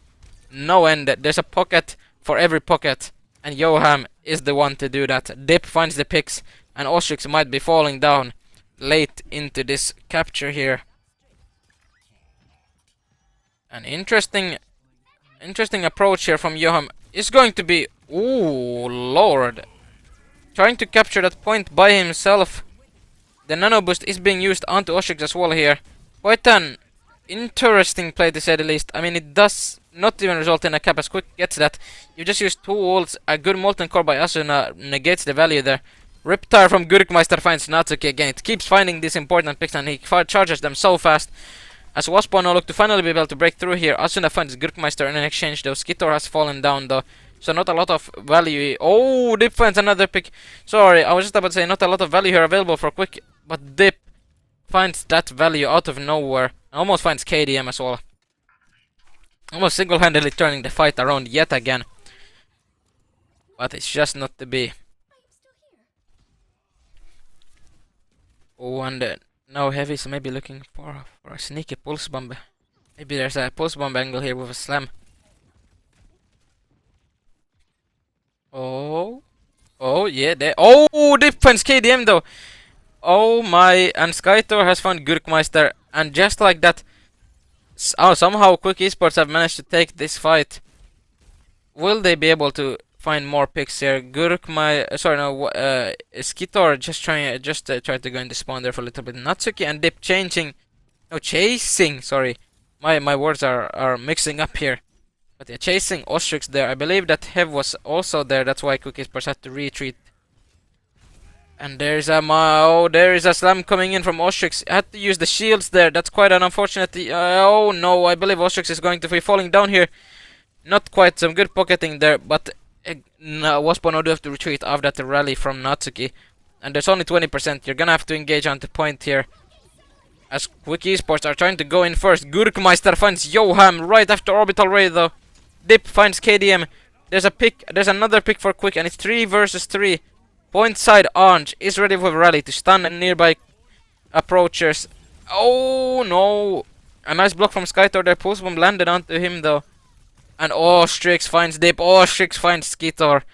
no end. There's a pocket for every pocket And Ohhhh is the one to do that. Dip finds the picks, and Ohhhh might be falling down late into this capture here. An interesting approach here from Ohhhh is going to be... Ooh, lord. Trying to capture that point by himself. The nano boost is being used onto Ohhhh as well here. Quite an interesting play to say the least. I mean, it does not even result in a cap as Quick gets that. You just use 2 ults, a good Molten Core by Asuna negates the value there. Riptire from Gurkmeister finds Natsuki again. It keeps finding these important picks and he charges them so fast. As Wasp now look to finally be able to break through here, Asuna finds Gurkmeister in exchange though. Skitor has fallen down though, so not a lot of value. Oh, Dip finds another pick. Sorry, I was just about to say not a lot of value here available for Quick, but Dip finds that value out of nowhere. Almost finds KDM as well. Almost single-handedly turning the fight around yet again. But it's just not to be. Oh, and now Heavy's maybe looking for a sneaky pulse bomb. Maybe there's a pulse bomb angle here with a slam. Oh. Oh, yeah, there. Oh, Dip finds KDM though. Oh my, and Skytor has found Gurkmeister, and just like that, somehow Quick Esports have managed to take this fight. Will they be able to find more picks here? Skitor just tried to go in the spawn there for a little bit. Natsuki and Dip chasing, sorry. My words are mixing up here. But yeah, chasing Ohhhh there. I believe that Hev was also there, that's why Quick Esports had to retreat. And there's a slam coming in from Ohhhh. Had to use the shields there. That's quite an unfortunate. Oh no, I believe Ohhhh is going to be falling down here. Not quite some good pocketing there, but Wasp now do have to retreat after that rally from Natsuki. And there's only 20%. You're gonna have to engage on the point here. As Quick Esports are trying to go in first. Gurkmeister finds Ohhhh right after Orbital Ray though. Dip finds KDM. There's a pick. There's another pick for Quick, and it's 3 versus 3. Point side Ange is ready for rally to stun nearby approachers. Oh no! A nice block from Skytor there. Pulse bomb landed onto him though. And Ohhhh finds Dip. Ohhhh finds Skitor.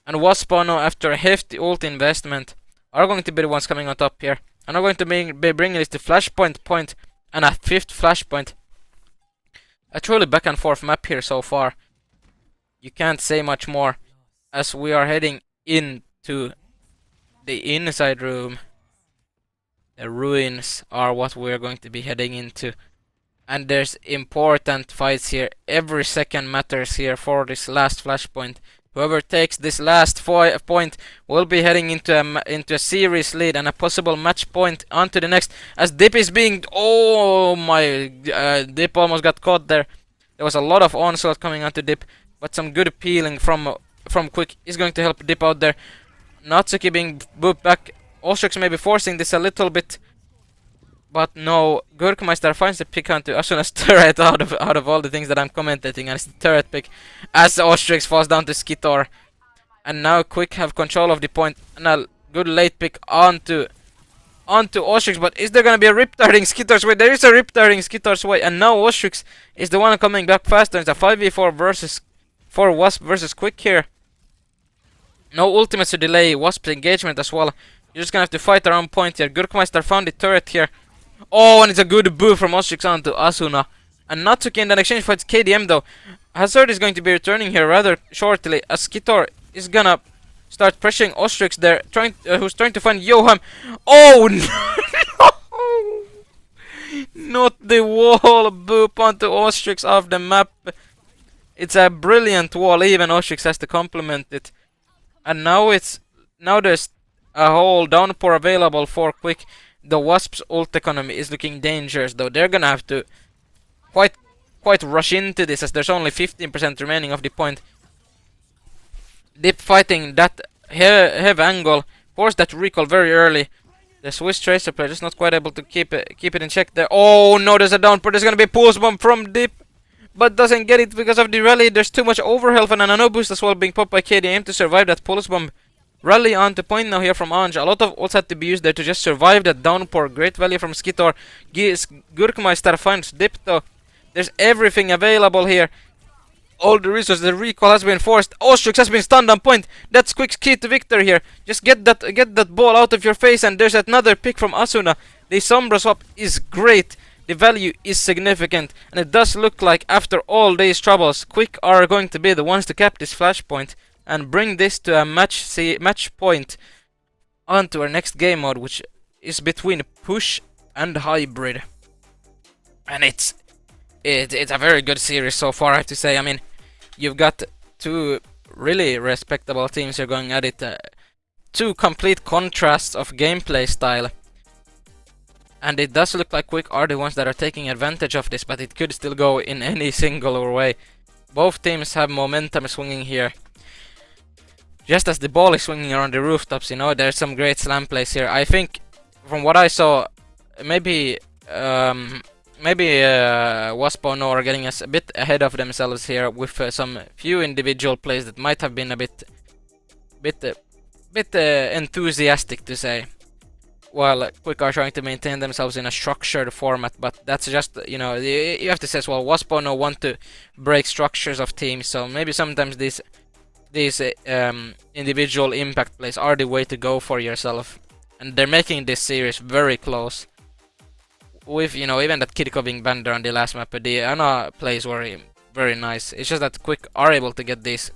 And Waspano, after a hefty ult investment, are going to be the ones coming on top here. And are going to be bringing this to Flashpoint point and a 5th Flashpoint. A truly back and forth map here so far. You can't say much more as we are heading into the inside room. The ruins are what we're going to be heading into. And there's important fights here. Every second matters here for this last flashpoint. Whoever takes this last point will be heading into a series lead and a possible match point onto the next. As Dip is being... Oh my... Dip almost got caught there. There was a lot of onslaught coming onto Dip. But some good peeling from Quick is going to help Dip out there. Natsuki being booped back. Ohhhh maybe forcing this a little bit. But no, Gurkmeister finds the pick onto Asuna's turret out of all the things that I'm commentating, and it's the turret pick as Ohhhh falls down to Skitor. And now Quick have control of the point, and a good late pick onto Ohhhh, but is there gonna be a rip-darting Skitor's way? There is a rip-darting Skitor's way, and now Ohhhh is the one coming back faster. It's a 5v4 versus 4 Wasp versus Quick here. No ultimates to delay Wasp's engagement as well. You're just gonna have to fight around point here. Gurkmeister found the turret here. Oh, and it's a good boo from Ohhhh onto Asuna. And Natsuki in that exchange fights KDM though. Hazard is going to be returning here rather shortly, as Skitor is gonna start pressuring Ohhhh there, who's trying to find Ohhhh. Oh no! Not the wall boop onto Ohhhh off the map. It's a brilliant wall, even Ohhhh has to compliment it. And now there's a whole downpour available for Quick. The Wasp's ult economy is looking dangerous though. They're gonna have to quite rush into this, as there's only 15% remaining of the point. Dip fighting that heavy angle, forced that recall very early. The Swiss Tracer player just not quite able to keep it in check there. Oh no, there's a downpour. There's gonna be a pulse bomb from Dip, but doesn't get it because of the rally. There's too much overhealth, and a nano boost as well being popped by KDM to survive that pulse bomb. Rally on to point now here from Ange. A lot of ults had to be used there to just survive that downpour. Great value from Skitor. Gurkmeister finds Dip though. There's everything available here. all the resources. The recall has been forced. Ohhhh has been stunned on point. That's Quick's key to victory here. Just get that ball out of your face, and there's another pick from Asuna. The Sombra swap is great. The value is significant, and it does look like after all these troubles, Quick are going to be the ones to cap this flashpoint and bring this to a match point onto our next game mode, which is between push and hybrid. And it's a very good series so far, I have to say. I mean, you've got two really respectable teams here going at it. Two complete contrasts of gameplay style. And it does look like Quick are the ones that are taking advantage of this, but it could still go in any single way. Both teams have momentum swinging here. Just as the ball is swinging around the rooftops, you know, there's some great slam plays here. I think, from what I saw, maybe Wasp or No are getting us a bit ahead of themselves here with some few individual plays that might have been a bit enthusiastic, to say, while Quick are trying to maintain themselves in a structured format. But that's just, you know, you have to say as well, Wasp or No want to break structures of teams, so maybe sometimes these individual impact plays are the way to go for yourself, and they're making this series very close. With, you know, even that Kiriko being banned on the last map, the Ana plays were very nice. It's just that Quick are able to get these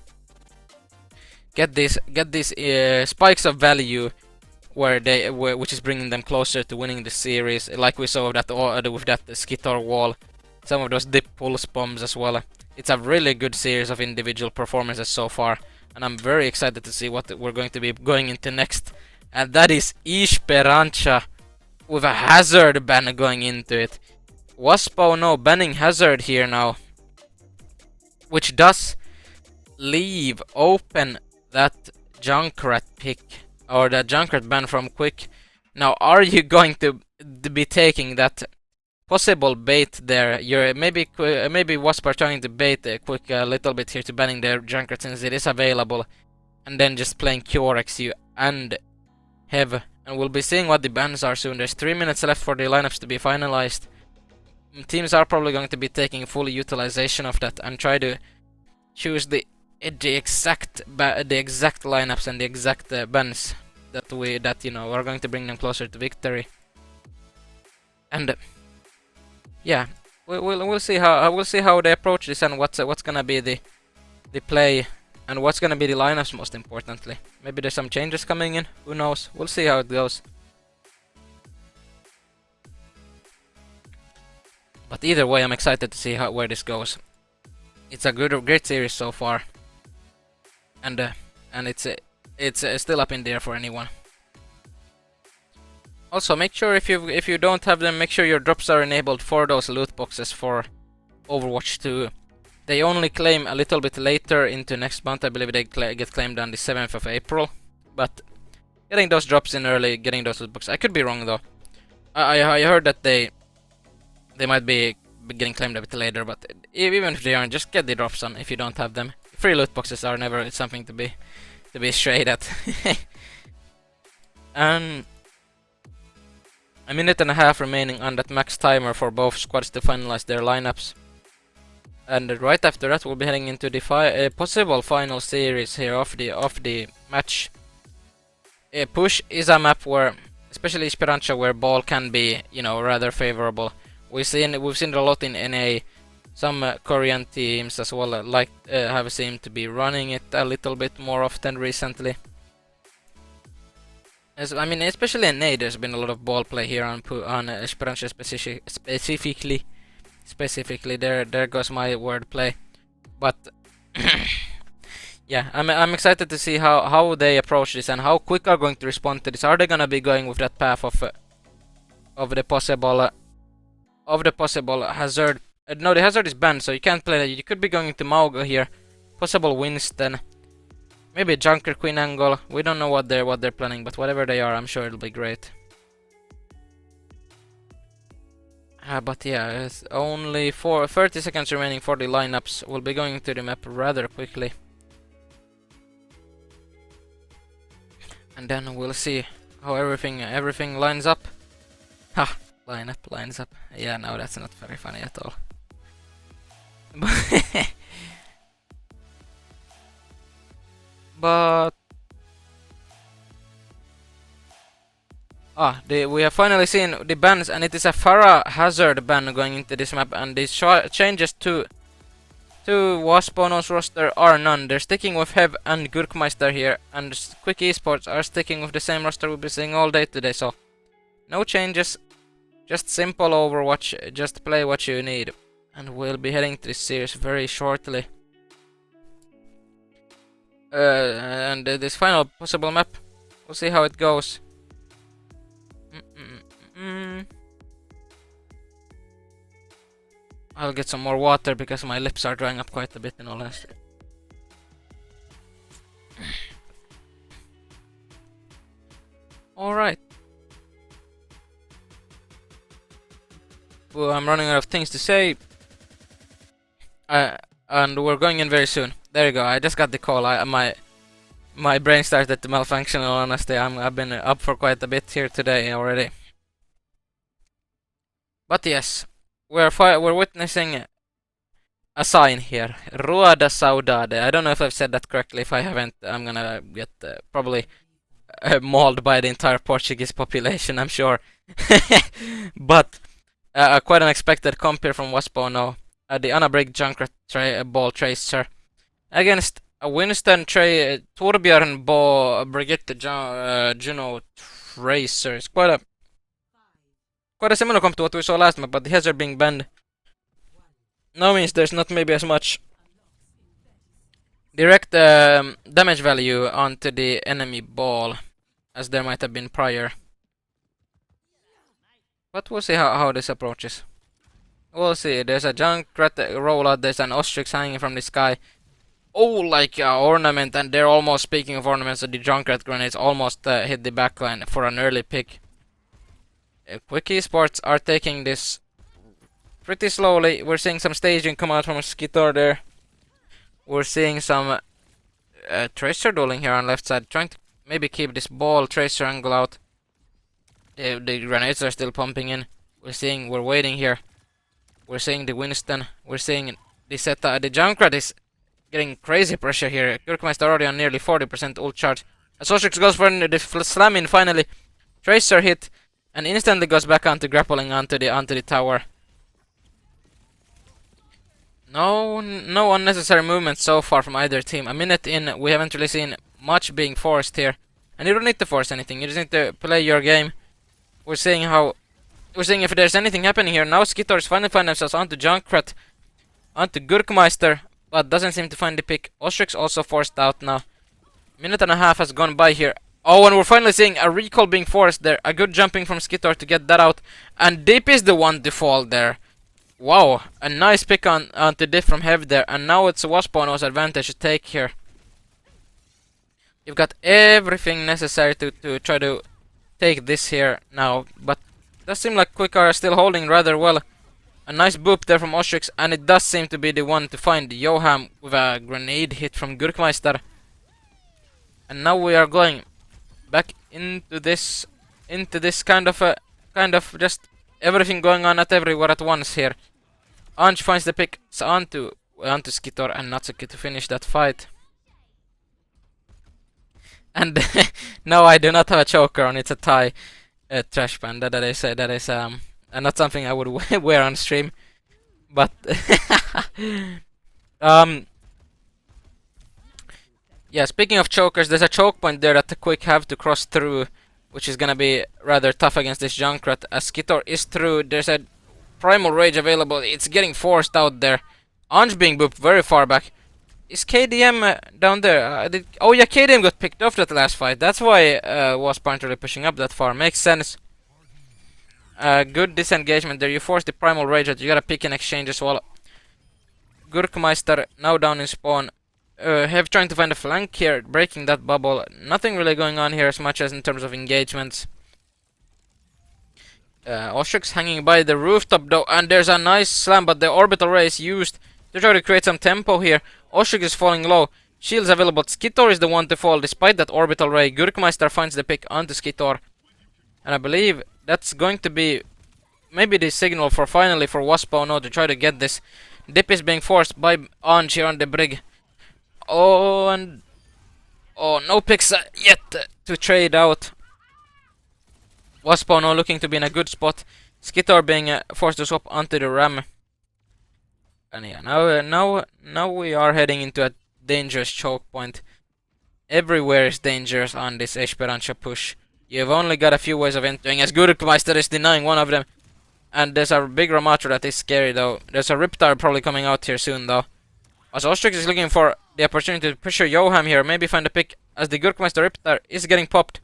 spikes of value which is bringing them closer to winning the series, like we saw with that Skitor wall, some of those dip pulse bombs as well. It's a really good series of individual performances so far, and I'm very excited to see what we're going to be going into next, and that is Esperança with a Hazard ban going into it. Wasp No banning Hazard here now, which does leave open that Junkrat pick, or the Junkrat ban from Quick. Now, are you going to be taking that possible bait there? You're maybe Wasp are trying to bait Quick a little bit here to banning their Junkrat since it is available, and then just playing QRXU and Hev. And we'll be seeing what the bans are soon. There's 3 minutes left for the lineups to be finalized. Teams are probably going to be taking full utilization of that and try to choose the exact lineups and the exact bans that you know are going to bring them closer to victory. And yeah, we'll see how they approach this, and what's gonna be the play, and what's gonna be the lineups, most importantly. Maybe there's some changes coming in, who knows? We'll see how it goes. But either way, I'm excited to see where this goes. It's a great series so far, and it's still up in the air for anyone. Also, make sure if you don't have them, make sure your drops are enabled for those loot boxes for Overwatch 2. They only claim a little bit later into next month. I believe they get claimed on the 7th of April. But getting those drops in early, getting those loot boxes. I could be wrong though. I heard that they might be getting claimed a bit later, but even if they aren't, just get the drops on if you don't have them. Free loot boxes are never something to be straight at. And a minute and a half remaining on that max timer for both squads to finalize their lineups. And right after that, we'll be heading into the possible final series here of the match. Push is a map where, especially Esperança, where ball can be, you know, rather favorable. We've seen it a lot in NA. Some Korean teams as well have seemed to be running it a little bit more often recently. I mean, especially in NA, there's been a lot of ball play here on Esperança specifically. Specifically, there goes my wordplay. But yeah, I'm excited to see how they approach this and how Quick are going to respond to this. Are they gonna be going with that path of the possible Hazard? No, the Hazard is banned, so you can't play that. You could be going to Mauga here, possible Winston, maybe Junker Queen angle. We don't know what they're planning, but whatever they are, I'm sure it'll be great. But yeah, it's only 30 seconds remaining for the lineups. We'll be going to the map rather quickly. And then we'll see how everything lines up. Ha! Lines up. Yeah, no, that's not very funny at all. but... we have finally seen the bans, and it is a Pharah Hazard ban going into this map, and the changes to Wasp Ohhhh's roster are none. They're sticking with Hev and Gurkmeister here, and Quick Esports are sticking with the same roster we'll be seeing all day today, so no changes, just simple Overwatch, just play what you need. And we'll be heading to this series very shortly. And this final possible map, we'll see how it goes. I'll get some more water because my lips are drying up quite a bit in all honesty. Alright. Well, I'm running out of things to say. And we're going in very soon. There you go, I just got the call. My brain started to malfunction in all honesty. I've been up for quite a bit here today already. But yes, we're witnessing a sign here. Ruada Saudade. I don't know if I've said that correctly. If I haven't, I'm gonna get probably mauled by the entire Portuguese population, I'm sure. But quite an expected comp here from Wasp Ohhhh. The Anabrig Junkrat Ball Tracer against a Winston Torbjörn Bo Brigitte Juno Tracer. It's quite a similar comp to what we saw last map, but the Hazard being banned now means there's not maybe as much direct damage value onto the enemy ball as there might have been prior. But we'll see how this approaches. We'll see. There's a Junkrat rollout, there's an Ostrix hanging from the sky. Oh, like ornament, and they're almost, speaking of ornaments, the Junkrat grenades almost hit the backline for an early pick. Quick Esports are taking this pretty slowly. We're seeing some staging come out from Skitor there. We're seeing some Tracer dueling here on left side, trying to maybe keep this ball Tracer angle out. The grenades are still pumping in. We're waiting here. We're seeing the Winston. We're seeing the Zeta. The Junkrat is getting crazy pressure here. Gurkmeister already on nearly 40% ult charge. As Ostrix goes for the slam in finally. Tracer hit and instantly goes back onto grappling onto the tower. No unnecessary movement so far from either team. A minute in, we haven't really seen much being forced here. And you don't need to force anything. You just need to play your game. We're seeing if there's anything happening here. Now Skitors finally find themselves onto Junkrat, onto Gurkmeister, but doesn't seem to find the pick. Ostrix also forced out now. Minute and a half has gone by here. Oh, and we're finally seeing a recall being forced there. A good jumping from Skitor to get that out. And Deep is the one to fall there. Wow, a nice pick onto Diff from Hev there. And now it's Wasp Ohhhh's advantage to take here. You've got everything necessary to try to take this here now. But it does seem like Quick are still holding rather well. A nice boop there from Ostrix, and it does seem to be the one to find Johan with a grenade hit from Gurkmeister. And now we are going back into this kind of just everything going on at everywhere at once here. Anj finds the pick onto Skitor and Natsuki to finish that fight. And no, I do not have a choker on. It's a tie trash band. That is not something I would wear on stream. But yeah, speaking of chokers, there's a choke point there that the Quick have to cross through, which is gonna be rather tough against this Junkrat. As Skitor is through, there's a Primal Rage available. It's getting forced out there. Anj being booped very far back. Is KDM down there? Oh yeah, KDM got picked off that last fight. That's why Wasp aren't really pushing up that far. Makes sense. Good disengagement there. You force the Primal Rage out. You gotta pick in exchange as well. Gurkmeister now down in spawn. Hev trying to find a flank here, breaking that bubble. Nothing really going on here as much as in terms of engagements. Ostrix hanging by the rooftop though, and there's a nice slam, but the orbital ray is used to try to create some tempo here. Ostrix is falling low. Shields available. Skitor is the one to fall despite that orbital ray. Gurkmeister finds the pick onto Skitor. And I believe that's going to be maybe the signal for finally for Wasp Ohhhh to try to get this. Dip is being forced by Anj here on the brig. Oh, and Oh, no picks yet to trade out. Wasp now looking to be in a good spot. Skitor being forced to swap onto the ram. And yeah, now we are heading into a dangerous choke point. Everywhere is dangerous on this Esperanza push. You've only got a few ways of entering, as Gurkmeister is denying one of them. And there's a big Ramatru that is scary though. There's a Riptide probably coming out here soon though. As Ostrix is looking for the opportunity to pressure Johan here, maybe find a pick, as the Gurkmeister Riptide is getting popped.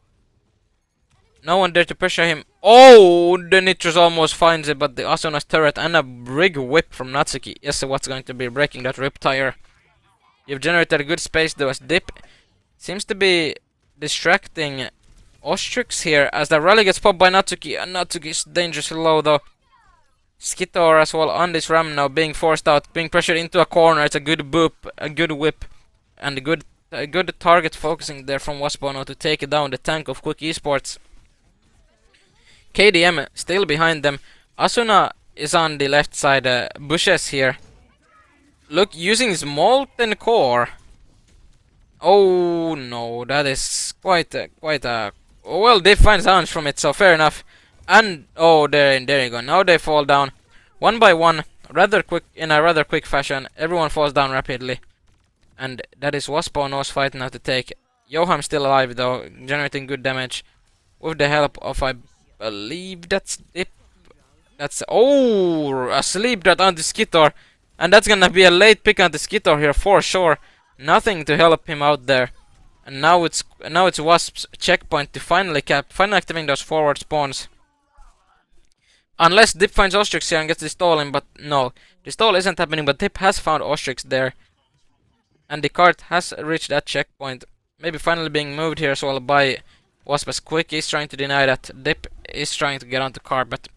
No one there to pressure him. Oh, the Nitrous almost finds it, but the Asuna's turret and a big whip from Natsuki is what's going to be breaking that Rip Tire. You've generated a good space though, as Dip seems to be distracting Ostrix here, as the rally gets popped by Natsuki, and Natsuki is dangerously low though. Skitor as well on this ram now, being forced out, being pressured into a corner. It's a good boop, a good whip, and a good target focusing there from Waspono to take down the tank of Quick Esports. KDM still behind them. Asuna is on the left side, bushes here. Look, using his molten core. Oh no, that is quite a well, they find sounds from it, so fair enough. And oh, there you go. Now they fall down one by one, in a rather quick fashion. Everyone falls down rapidly, and that is Waspono's fight now to take. Johan's still alive though, generating good damage with the help of, I believe that's Dip. That's a sleep dart onto Skitor, and that's gonna be a late pick onto Skitor here for sure. Nothing to help him out there. And now it's Wasp's checkpoint to finally activating those forward spawns. Unless Dip finds Ostrix here and gets the stall in, but no. The stall isn't happening, but Dip has found Ostrix there. And the cart has reached that checkpoint. Maybe finally being moved here as well by Wasp, as Quick is trying to deny that. Dip is trying to get onto cart, but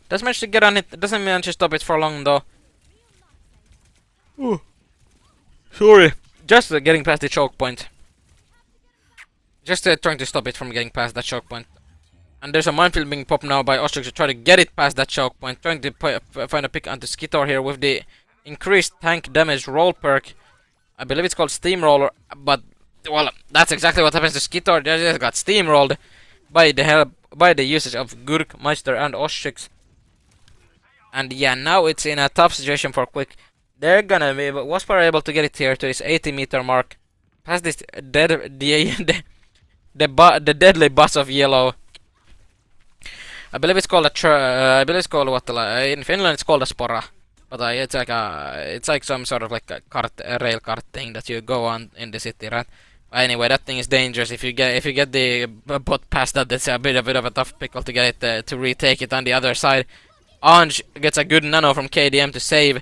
doesn't manage to get on it. Doesn't manage to stop it for long though. Ooh. Sorry. Just getting past the choke point. Just trying to stop it from getting past that choke point. And there's a minefield being popped now by Ostrix to try to get it past that choke point. Trying to find a pick onto Skitor here with the increased tank damage roll perk. I believe it's called Steamroller, but well, that's exactly what happens to Skitor. They just got steamrolled by the usage of Gurkmeister and Ostrix. And yeah, now it's in a tough situation for Quick. They're gonna be, Wasp are able to get it here to this 80-meter mark, past this the deadly bus of yellow. I believe it's called I believe it's called what? In Finland it's called a spora, but it's like some sort of like a rail cart thing that you go on in the city, right? Anyway, that thing is dangerous. If you get the bot past that, it's a bit of a tough pickle to get it to retake it on the other side. Ange gets a good nano from KDM to save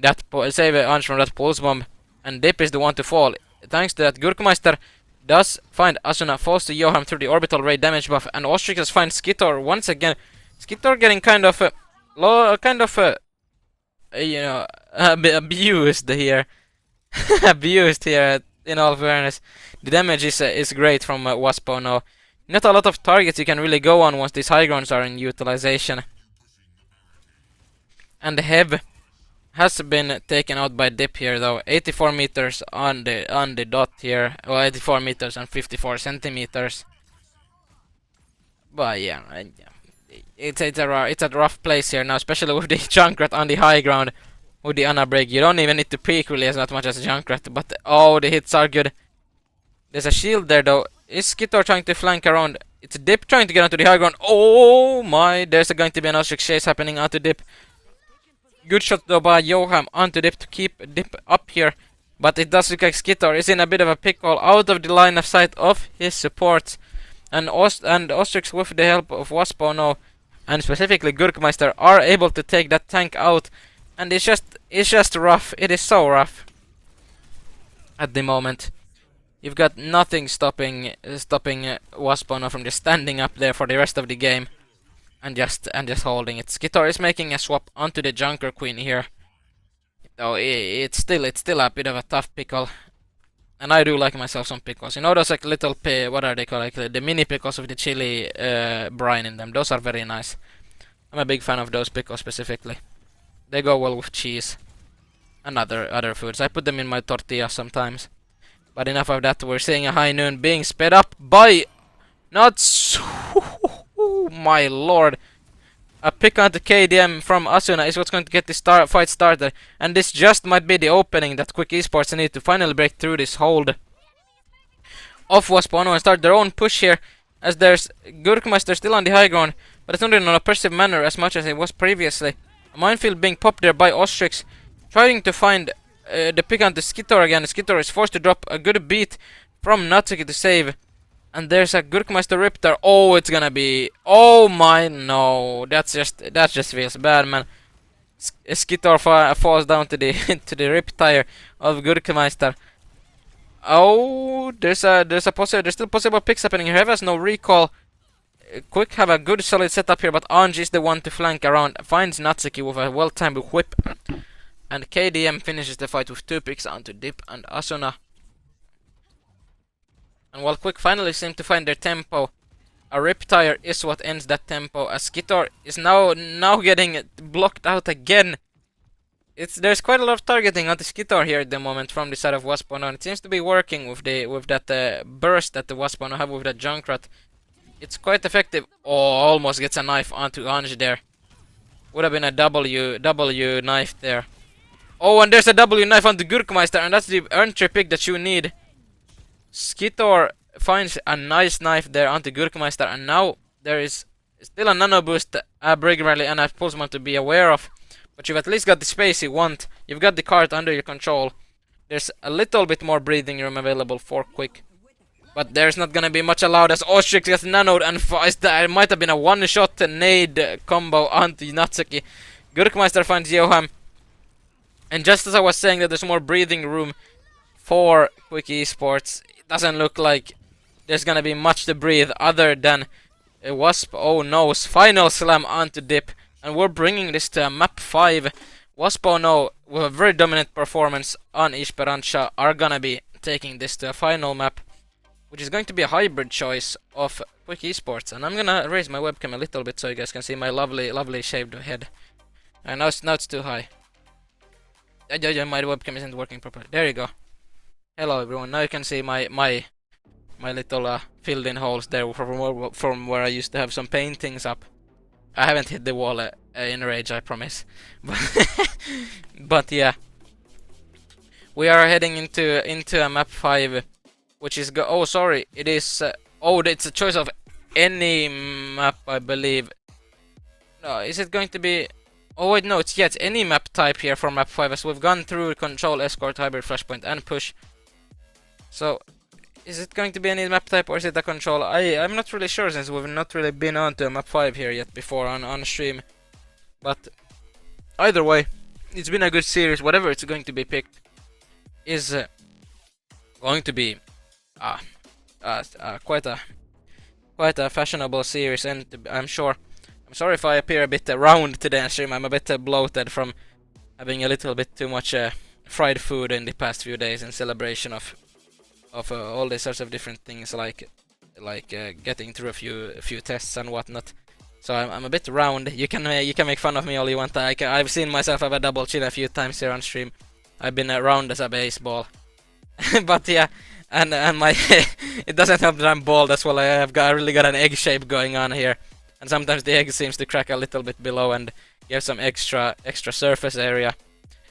Ange from that pulse bomb, and Dip is the one to fall. Thanks to that, Gurkmeister does find Asuna, falls to Johan through the orbital ray damage buff, and Ostrix has find Skitor once again. Skitor getting kind of you know, abused here. Abused here, in all fairness. The damage is great from Waspo now. Not a lot of targets you can really go on once these high grounds are in utilization. And the Heb has been taken out by Dip here though. 84 meters on the dot here. Well, 84 meters and 54 centimeters. But yeah, it's a rough place here now, especially with the Junkrat on the high ground with the Anna break. You don't even need to peek really as much as Junkrat, but oh, the hits are good. There's a shield there though. Is Skitor trying to flank around? It's Dip trying to get onto the high ground. Oh my, there's going to be an Ostrix chase happening onto Dip. Good shot though by Johan onto Dip to keep Dip up here. But it does look like Skitor is in a bit of a pickle, out of the line of sight of his supports. And Ostrix, with the help of Waspo now, and specifically Gurkmeister, are able to take that tank out. And it's just rough. It is so rough at the moment. You've got nothing stopping Waspo now from just standing up there for the rest of the game. And just holding it. Skitor is making a swap onto the Junker Queen here. Though it's still a bit of a tough pickle. And I do like myself some pickles. You know those like little what are they called? Like the mini pickles with the chili brine in them. Those are very nice. I'm a big fan of those pickles specifically. They go well with cheese and other foods. I put them in my tortillas sometimes. But enough of that, we're seeing a high noon being sped up by... my lord. A pick onto KDM from Asuna is what's going to get this fight started. And this just might be the opening that Quick Esports need to finally break through this hold of Wasp and start their own push here. As there's Gurkmeister still on the high ground, but it's not in an oppressive manner as much as it was previously. A minefield being popped there by Ostrix, trying to find the pick onto Skitor again. Skitor is forced to drop a good beat from Natsuki to save. And there's a Gurkmeister rip there. Oh, it's gonna be... Oh my, no. That just feels bad, man. Skitor falls down to the to the rip tire of Gurkmeister. Oh, there's still possible picks happening here. Hev has no recall. Quick have a good solid setup here, but Anji is the one to flank around. Finds Natsuki with a well-timed whip. And KDM finishes the fight with 2 picks onto Dip and Asuna. And while Quick finally seem to find their tempo, a rip tire is what ends that tempo, as Skitor is now getting blocked out again. There's quite a lot of targeting on the Skitor here at the moment from the side of Waspano, and it seems to be working with that burst that the Waspano have with that Junkrat. It's quite effective. Oh, almost gets a knife onto Anj there. Would have been a W knife there. Oh, and there's a W knife onto Gurkmeister, and that's the entry pick that you need. Skitor finds a nice knife there onto Gurkmeister, and now there is still a nano boost, a Brig Rally, and a Pulseman to be aware of. But you've at least got the space you want. You've got the cart under your control. There's a little bit more breathing room available for Quick. But there's not gonna be much allowed as Ostrix gets nanoed, and there might have been a one-shot nade combo onto Natsuki. Gurkmeister finds Johan. And just as I was saying that there's more breathing room for Quick Esports, it doesn't look like there's gonna be much to breathe other than a Wasp. Oh no, final slam onto Dip. And we're bringing this to map 5. Wasp Oh No, with a very dominant performance on Esperanza, are gonna be taking this to a final map, which is going to be a hybrid choice of Quick Esports. And I'm gonna raise my webcam a little bit so you guys can see my lovely shaved head. And now it's too high. My webcam isn't working properly. There you go. Hello everyone. Now you can see my little filled in holes there from where I used to have some paintings up. I haven't hit the wall in rage, I promise. But yeah, we are heading into a map 5, which is oh sorry, it is it's a choice of any map, I believe. No, is it going to be? Oh wait, no, it's any map type here for map 5, as we've gone through control, escort, hybrid, flashpoint, and push. So, is it going to be any map type or is it a control? I'm not really sure, since we've not really been on to a map 5 here yet before on stream. But either way, it's been a good series. Whatever it's going to be picked is going to be quite a fashionable series, and I'm sure. I'm sorry if I appear a bit round today on stream. I'm a bit bloated from having a little bit too much fried food in the past few days in celebration of all these sorts of different things, like getting through a few tests and whatnot. So I'm a bit round. You can make fun of me all you want. I've seen myself have a double chin a few times here on stream. I've been round as a baseball. But yeah, and my it doesn't help that I'm bald as well. I really got an egg shape going on here, and sometimes the egg seems to crack a little bit below and give some extra surface area.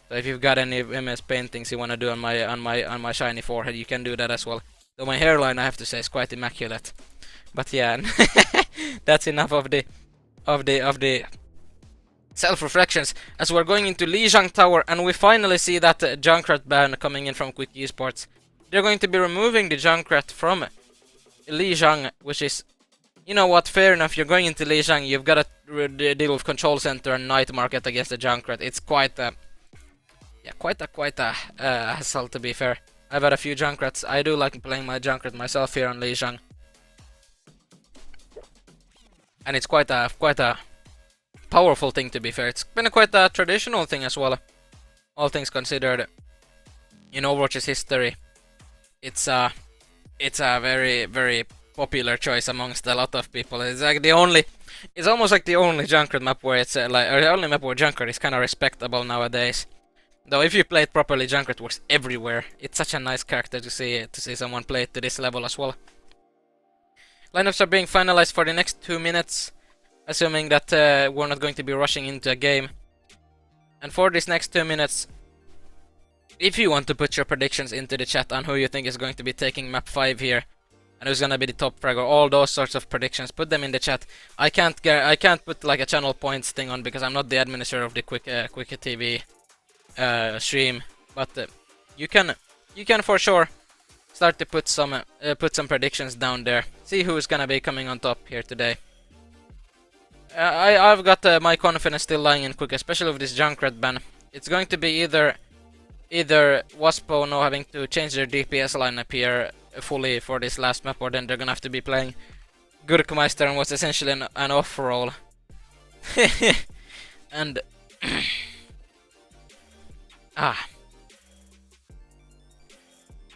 So if you've got any MS paintings you want to do on my shiny forehead, you can do that as well. Though my hairline, I have to say, is quite immaculate. But yeah, that's enough of the self-reflections, as we're going into Lijiang Tower, and we finally see that Junkrat ban coming in from Quick Esports. They're going to be removing the Junkrat from Lijiang, which is, you know what, fair enough. You're going into Lijiang, you've got to deal with Control Center and Night Market against the Junkrat. It's quite a hassle, to be fair. I've had a few Junkrats. I do like playing my Junkrat myself here on Lijiang, and it's quite a powerful thing, to be fair. It's been quite a traditional thing as well, all things considered. In Overwatch's history, it's a very popular choice amongst a lot of people. It's like it's almost like the only Junkrat map where it's or the only map where Junkrat is kind of respectable nowadays. Though if you play it properly, Junkrat works everywhere. It's such a nice character to see someone play it to this level as well. Lineups are being finalized for the next 2 minutes, assuming that we're not going to be rushing into a game. And for these next 2 minutes, if you want to put your predictions into the chat on who you think is going to be taking map 5 here, and who's gonna be the top frag, or all those sorts of predictions, put them in the chat. I can't put like a channel points thing on because I'm not the administrator of the Quick TV stream, but you can for sure start to put some predictions down there. See who's gonna be coming on top here today. I've got my confidence still lying in Quick, especially with this Junkrat ban. It's going to be either Wasp or no having to change their DPS lineup here fully for this last map, or then they're gonna have to be playing Gurkmeister and what's essentially an off roll. And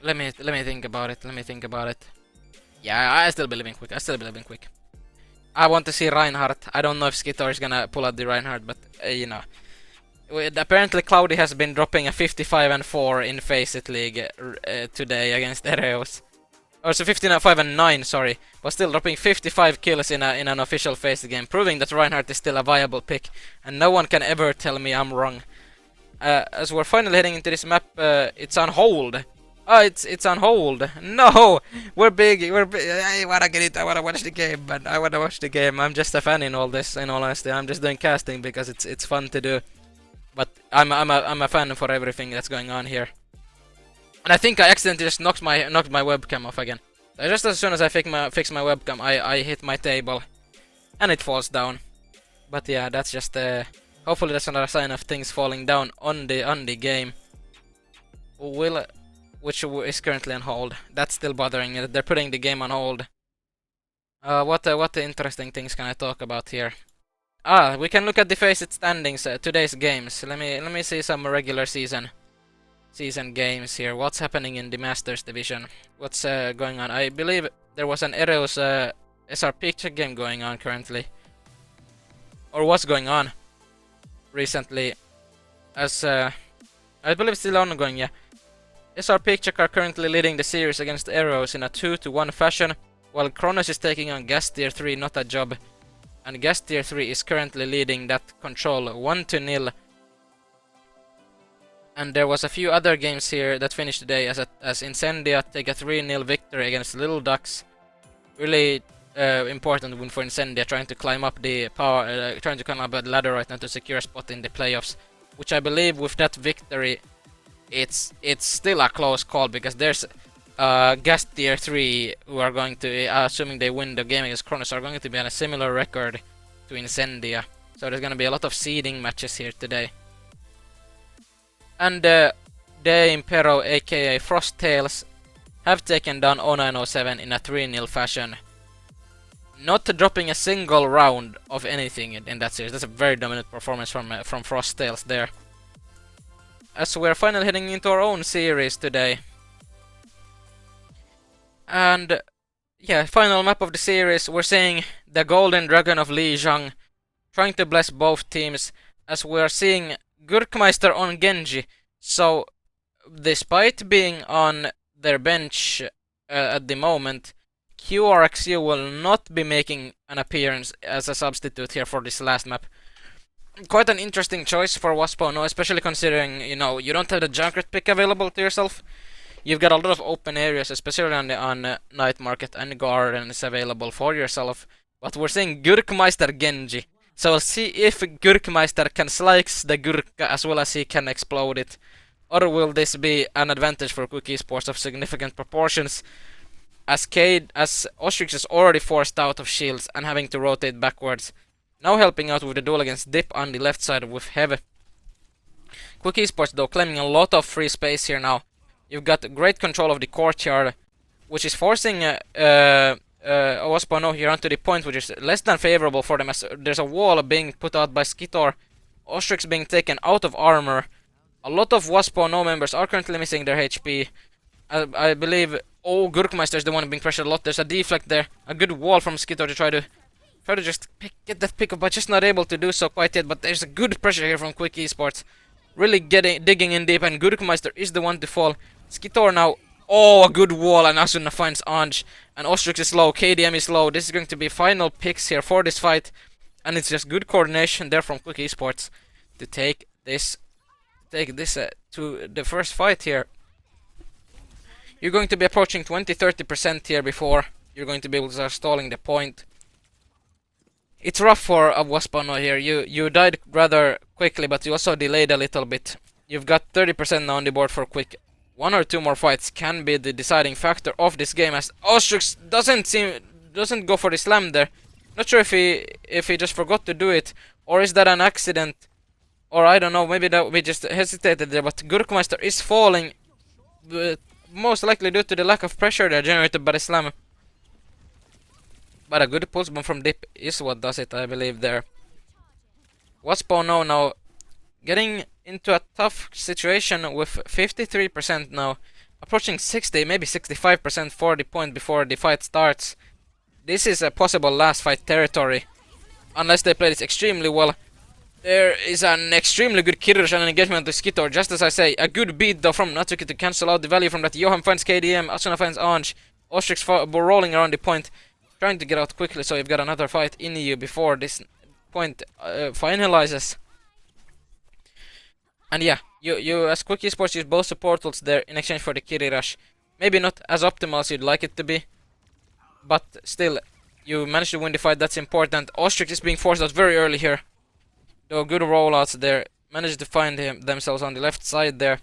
let me think about it. Yeah, I still believe in Quick. I want to see Reinhardt. I don't know if Skitor is gonna pull out the Reinhardt, but you know. Apparently Cloudy has been dropping a 55 and 4 in FACEIT League today against Ereos. Or so 55 and 9, sorry. But still dropping 55 kills in an official FACEIT game, proving that Reinhardt is still a viable pick. And no one can ever tell me I'm wrong. As we're finally heading into this map, it's on hold. Oh, it's on hold. No! We're big. I wanna get it, I wanna watch the game, but I wanna watch the game. I'm just a fan in all this, in all honesty. I'm just doing casting because it's fun to do. But I'm a fan for everything that's going on here. And I think I accidentally just knocked my webcam off again. Just as soon as I fix my webcam, I hit my table, and it falls down. But yeah, that's just hopefully that's another sign of things falling down on the game. Which is currently on hold. That's still bothering me. They're putting the game on hold. What interesting things can I talk about here? We can look at the FACEIT standings, today's games. Let me see some regular season games here. What's happening in the Masters division? What's going on? I believe there was an Ereos SR Picture game going on currently, or what's going on recently? As I believe it's still ongoing. Yeah, SR Picture are currently leading the series against Ereos in a 2-1 fashion, while Kronos is taking on Gas Tier 3, not a job. And Gas Tier 3 is currently leading that control 1-0. And there was a few other games here that finished today as Incendia take a 3-0 victory against Little Ducks. Really important win for Incendia, trying to climb up the ladder right now to secure a spot in the playoffs. Which I believe with that victory, it's still a close call, because there's Gas Tier 3 who are going to, assuming they win the game against Kronos, are going to be on a similar record to Incendia. So there's going to be a lot of seeding matches here today. And De Impero, aka Frosttails, have taken down O907 in a 3-0 fashion. Not dropping a single round of anything in that series. That's a very dominant performance from Frosttails there. As we're finally heading into our own series today. And yeah, final map of the series, we're seeing the Golden Dragon of Lijiang trying to bless both teams, as we're seeing Gurkmeister on Genji. So despite being on their bench at the moment, QRXU will not be making an appearance as a substitute here for this last map. Quite an interesting choice for Wasp, no, especially considering, you know, you don't have the Junkrat pick available to yourself. You've got a lot of open areas, especially on Night Market, and Gardens available for yourself. But we're seeing Gurkmeister Genji. So we'll see if Gurkmeister can slice the Gurka as well as he can explode it. Or will this be an advantage for Quick Esports of significant proportions? As Ostrix is already forced out of shields and having to rotate backwards. Now helping out with the duel against Dip on the left side with Heavy. Quick Esports though claiming a lot of free space here now. You've got great control of the courtyard, which is forcing Wasp here onto the point, which is less than favorable for them, as there's a wall being put out by Skitor. Ostrix being taken out of armor. A lot of Wasp members are currently missing their HP. I believe Gurkmeister is the one being pressured a lot. There's a deflect there, a good wall from Skitor to try to just get that pick up, but just not able to do so quite yet. But there's a good pressure here from Quick Esports. really digging in deep, and Gurkmeister is the one to fall. Skitor now, oh, a good wall, and Asuna finds Anj, and Ostrix is low, KDM is low. This is going to be final picks here for this fight, and it's just good coordination there from Quick Esports to take this to the first fight here. You're going to be approaching 20-30% here before you're going to be able to start stalling the point. It's rough for a Wasp here. You died rather quickly, but you also delayed a little bit. You've got 30% now on the board for Quick. 1 or 2 more fights can be the deciding factor of this game, as Ostrix doesn't go for the slam there. Not sure if he just forgot to do it, or is that an accident, or I don't know. Maybe that we just hesitated there. But Gurkmeister is falling, most likely due to the lack of pressure there generated by the slam. But a good pulse bomb from Dip is what does it, I believe there. Wasp now getting into a tough situation with 53% now, approaching 60, maybe 65% for the point before the fight starts. This is a possible last fight territory, unless they play this extremely well. There is an extremely good Kirish and an engagement to Skitor, just as I say. A good beat though from Natsuki to cancel out the value from that. Johan finds KDM, Asuna finds Anj, Ostrix rolling around the point, trying to get out quickly, so you've got another fight in you before this point finalizes. And yeah, you as Quick Esports use both support tools there in exchange for the Kiri Rush. Maybe not as optimal as you'd like it to be, but still, you managed to win the fight, that's important. Ostrix is being forced out very early here. Though good rollouts there, managed to find themselves on the left side there.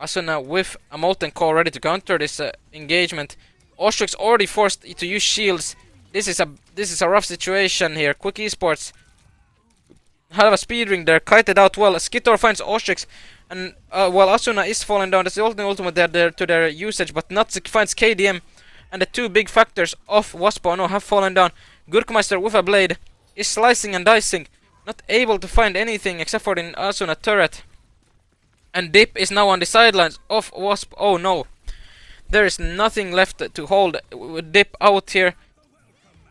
Asuna with a Molten Core ready to counter this engagement. Ostrix already forced to use shields. This is a rough situation here. Quick Esports have a speed ring there, kited out well. Skitor finds Ostrix, and while Asuna is falling down, that's the only ultimate there to their usage, but Natsuki finds KDM, and the 2 big factors of Wasp have fallen down. Gurkmeister with a blade is slicing and dicing, not able to find anything except for the Asuna turret. And Dip is now on the sidelines of Wasp. Oh no, there is nothing left to hold with Dip out here.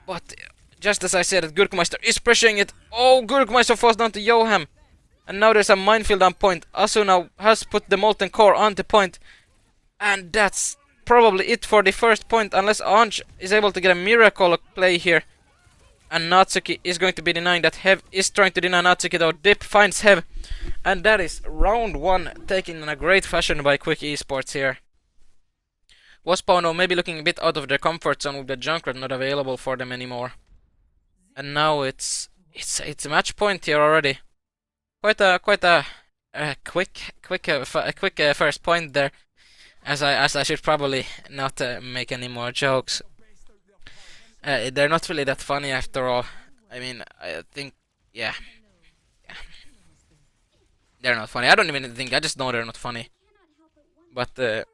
But just as I said, Gurkmeister is pressuring it. Oh, Gurkmeister falls down to Johan. And now there's a minefield on point. Asuna has put the Molten Core on the point. And that's probably it for the first point, unless Anj is able to get a miracle play here. And Natsuki is going to be denying that. Hev is trying to deny Natsuki though. Dip finds Hev. And that is round 1 taken in a great fashion by Quick Esports here. Wasp maybe looking a bit out of their comfort zone with the Junkrat not available for them anymore. And now it's a match point here already. Quite a quick first point there. As I should probably not make any more jokes. They're not really that funny after all. I mean, I think, yeah. They're not funny. I don't even think, I just know they're not funny. But,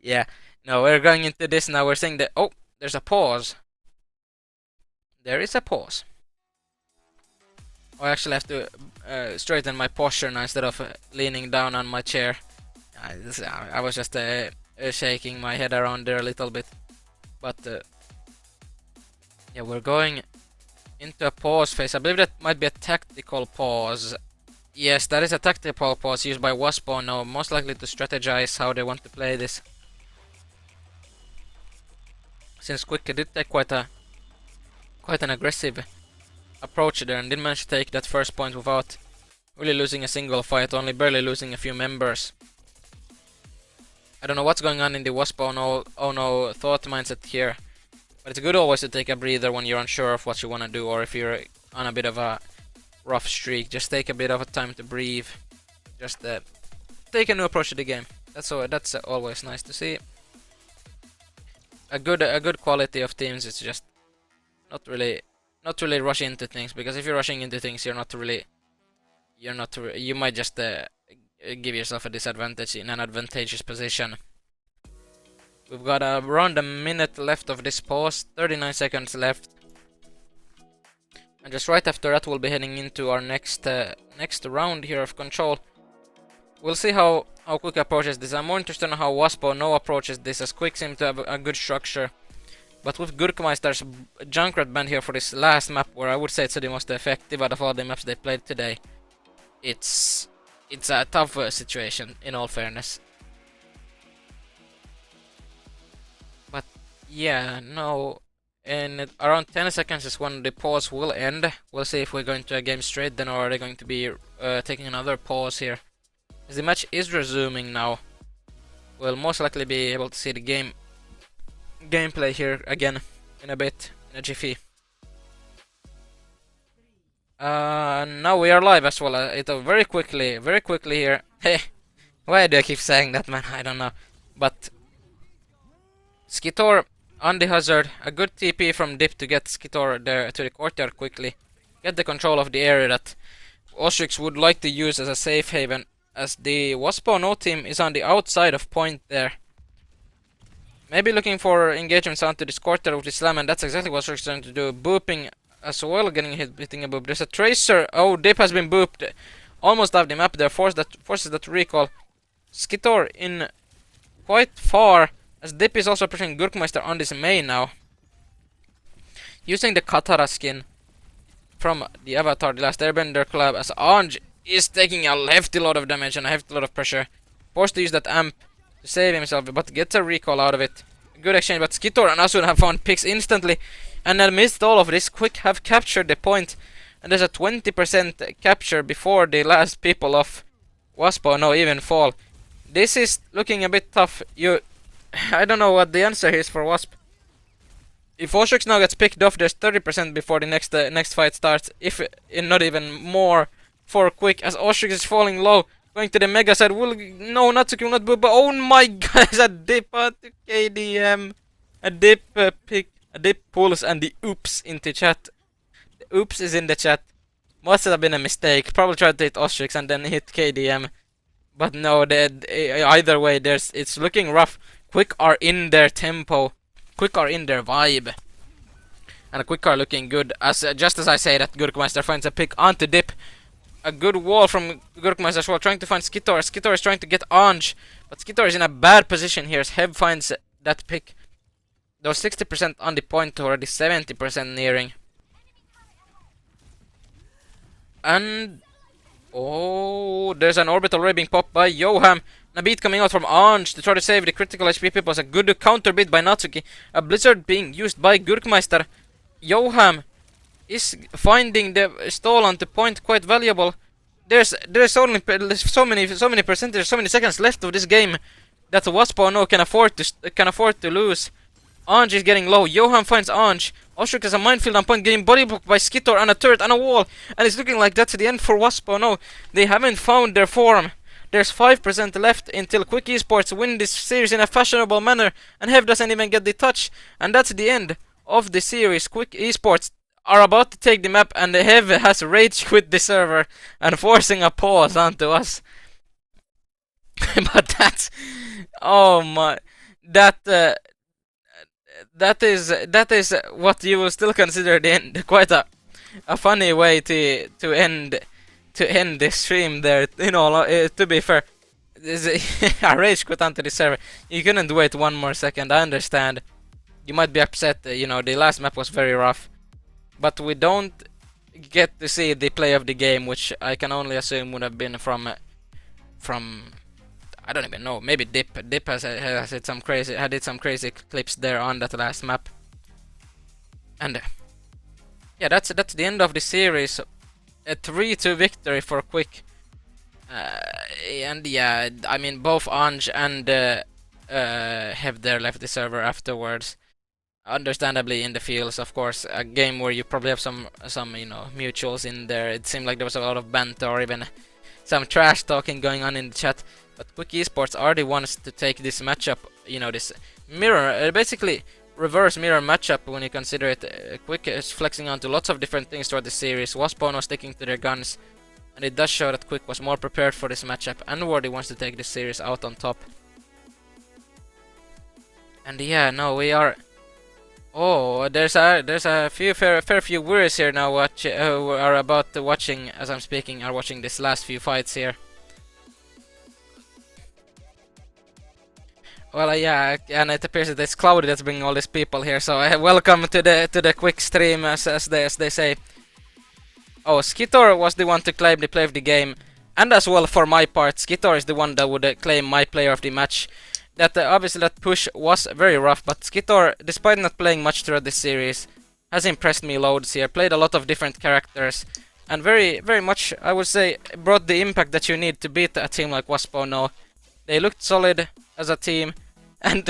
yeah. No, we're going into this now. We're saying that, oh, there's a pause. There is a pause. I actually have to straighten my posture now instead of leaning down on my chair. I was just shaking my head around there a little bit. But, yeah, we're going into a pause phase. I believe that might be a tactical pause. Yes, that is a tactical pause used by Wasp now, most likely to strategize how they want to play this. Since Quick did take quite an aggressive approach there and did manage to take that first point without really losing a single fight, only barely losing a few members. I don't know what's going on in the Wasp oh no thought mindset here, but it's good always to take a breather when you're unsure of what you want to do, or if you're on a bit of a rough streak. Just take a bit of a time to breathe. Just take a new approach to the game. That's always nice to see. A good quality of teams is just not really rush into things, because if you're rushing into things, you might just give yourself a disadvantage in an advantageous position. We've got around a minute left of this pause, 39 seconds left. And just right after that we'll be heading into our next round here of Control. We'll see how Quick approaches this. I'm more interested in how Wasp approaches this, as Quick seems to have a good structure. But with Gurkmeister's Junkrat band here for this last map, where I would say it's the most effective out of all the maps they played today, it's a tough situation in all fairness. But yeah, no. In around 10 seconds is when the pause will end. We'll see if we're going to a game straight then, or are they going to be taking another pause here. As the match is resuming now, we'll most likely be able to see the gameplay here again in a bit, in a jiffy. Now we are live as well. Very quickly here. Hey, why do I keep saying that, man? I don't know. But Skitor on the hazard, a good TP from Dip to get Skitor there to the courtyard quickly. Get the control of the area that Ostrix would like to use as a safe haven, as the Wasp no team is on the outside of point there. Maybe looking for engagements onto this courtyard with the slam, and that's exactly what Ostrix is trying to do. Booping as well, hitting a boop. There's a tracer. Oh, Dip has been booped. Almost off the map there, forces that recall. Skitor in quite far, as Dip is also pushing Gurkmeister on this main now. Using the Katara skin from the Avatar, the last Airbender collab, as Anj is taking a hefty lot of damage and a hefty lot of pressure. Forced to use that amp to save himself, but gets a recall out of it. Good exchange, but Skitor and Asun have found picks instantly, and amidst all of this, Quick have captured the point, and there's a 20% capture before the last people of Waspo no even fall. This is looking a bit tough. I don't know what the answer is for Wasp. If Ostrix now gets picked off, there's 30% before the next fight starts, if not even more for Quick, as Ostrix is falling low. Going to the mega side, no, not to kill, not boo, but oh my god, it's a dip to KDM. A dip pick, a dip pulls, and the oops into chat. The oops is in the chat. Must have been a mistake. Probably tried to hit Ostrix and then hit KDM. But no, either way, it's looking rough. Quick are in their tempo. Quick are in their vibe. And Quick are looking good. Just as I say that, Gurkmeister finds a pick onto Dip. A good wall from Gurkmeister as well, trying to find Skitor. Skitor is trying to get Anj, but Skitor is in a bad position here as Heb finds that pick. There was 60% on the point, already 70% nearing. And oh, there's an orbital ray being popped by Yoham. A beat coming out from Anj to try to save the critical HP people. A good counter beat by Natsuki. A blizzard being used by Gurkmeister. Yoham is finding the stall onto point quite valuable. There's only so many percentages, so many seconds left of this game that Waspo no can afford to lose. Anj is getting low. Yoham finds Anj. Ostrix has a minefield on point, getting body blocked by Skitor on a turret and a wall, and it's looking like that's the end for Waspo no. They haven't found their form. There's 5% left until Quick Esports win this series in a fashionable manner, and Hev doesn't even get the touch, and that's the end of the series. Quick Esports are about to take the map, and Hev has rage quit the server and forcing a pause onto us. But that's, oh my, that is what you will still consider the end. Quite a funny way to end the stream there. You know, to be fair, a rage quit onto the server. You couldn't wait one more second. I understand. You might be upset. You know, the last map was very rough, but we don't get to see the play of the game, which I can only assume would have been from I don't even know. Maybe Dip has had some crazy clips there on that last map. And yeah, that's the end of the series. A 3-2 victory for Quick. And yeah, I mean both Anj and Hev there left the server afterwards. Understandably in the fields, of course. A game where you probably have some you know, mutuals in there. It seemed like there was a lot of banter or even some trash talking going on in the chat. But Quick Esports are the ones to take this matchup, you know, this mirror, basically reverse mirror matchup when you consider it. Quick is flexing onto lots of different things throughout the series. Waspo no sticking to their guns, and it does show that Quick was more prepared for this matchup and were the ones to take this series out on top. And yeah, no, we are. Oh, there's a fair few viewers here now who are about to watching as I'm speaking, are watching this last few fights here. Well, yeah, and it appears that it's cloudy that's bringing all these people here. So welcome to the quick stream, as they say. Oh, Skitor was the one to claim the play of the game. And as well, for my part, Skitor is the one that would claim my player of the match. That obviously that push was very rough, but Skitor, despite not playing much throughout this series, has impressed me loads here. Played a lot of different characters, and very much, I would say, brought the impact that you need to beat a team like Wasp. No, they looked solid as a team, and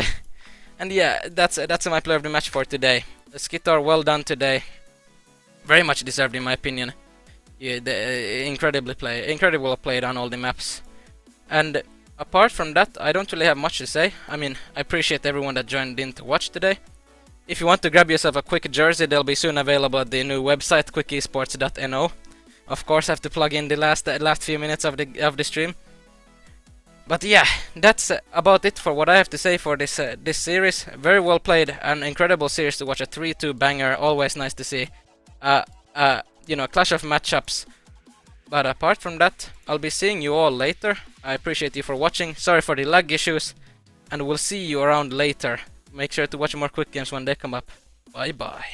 and yeah, that's my player of the match for today. Skitor, well done today. Very much deserved in my opinion. Yeah, incredible played on all the maps. And apart from that, I don't really have much to say. I mean, I appreciate everyone that joined in to watch today. If you want to grab yourself a quick jersey, they'll be soon available at the new website, quickesports.no. Of course, I have to plug in the last few minutes of the stream. But yeah, that's about it for what I have to say for this series. Very well played, an incredible series to watch, a 3-2 banger. Always nice to see. You know, clash of matchups. But apart from that, I'll be seeing you all later. I appreciate you for watching. Sorry for the lag issues, and we'll see you around later. Make sure to watch more quick games when they come up. Bye bye.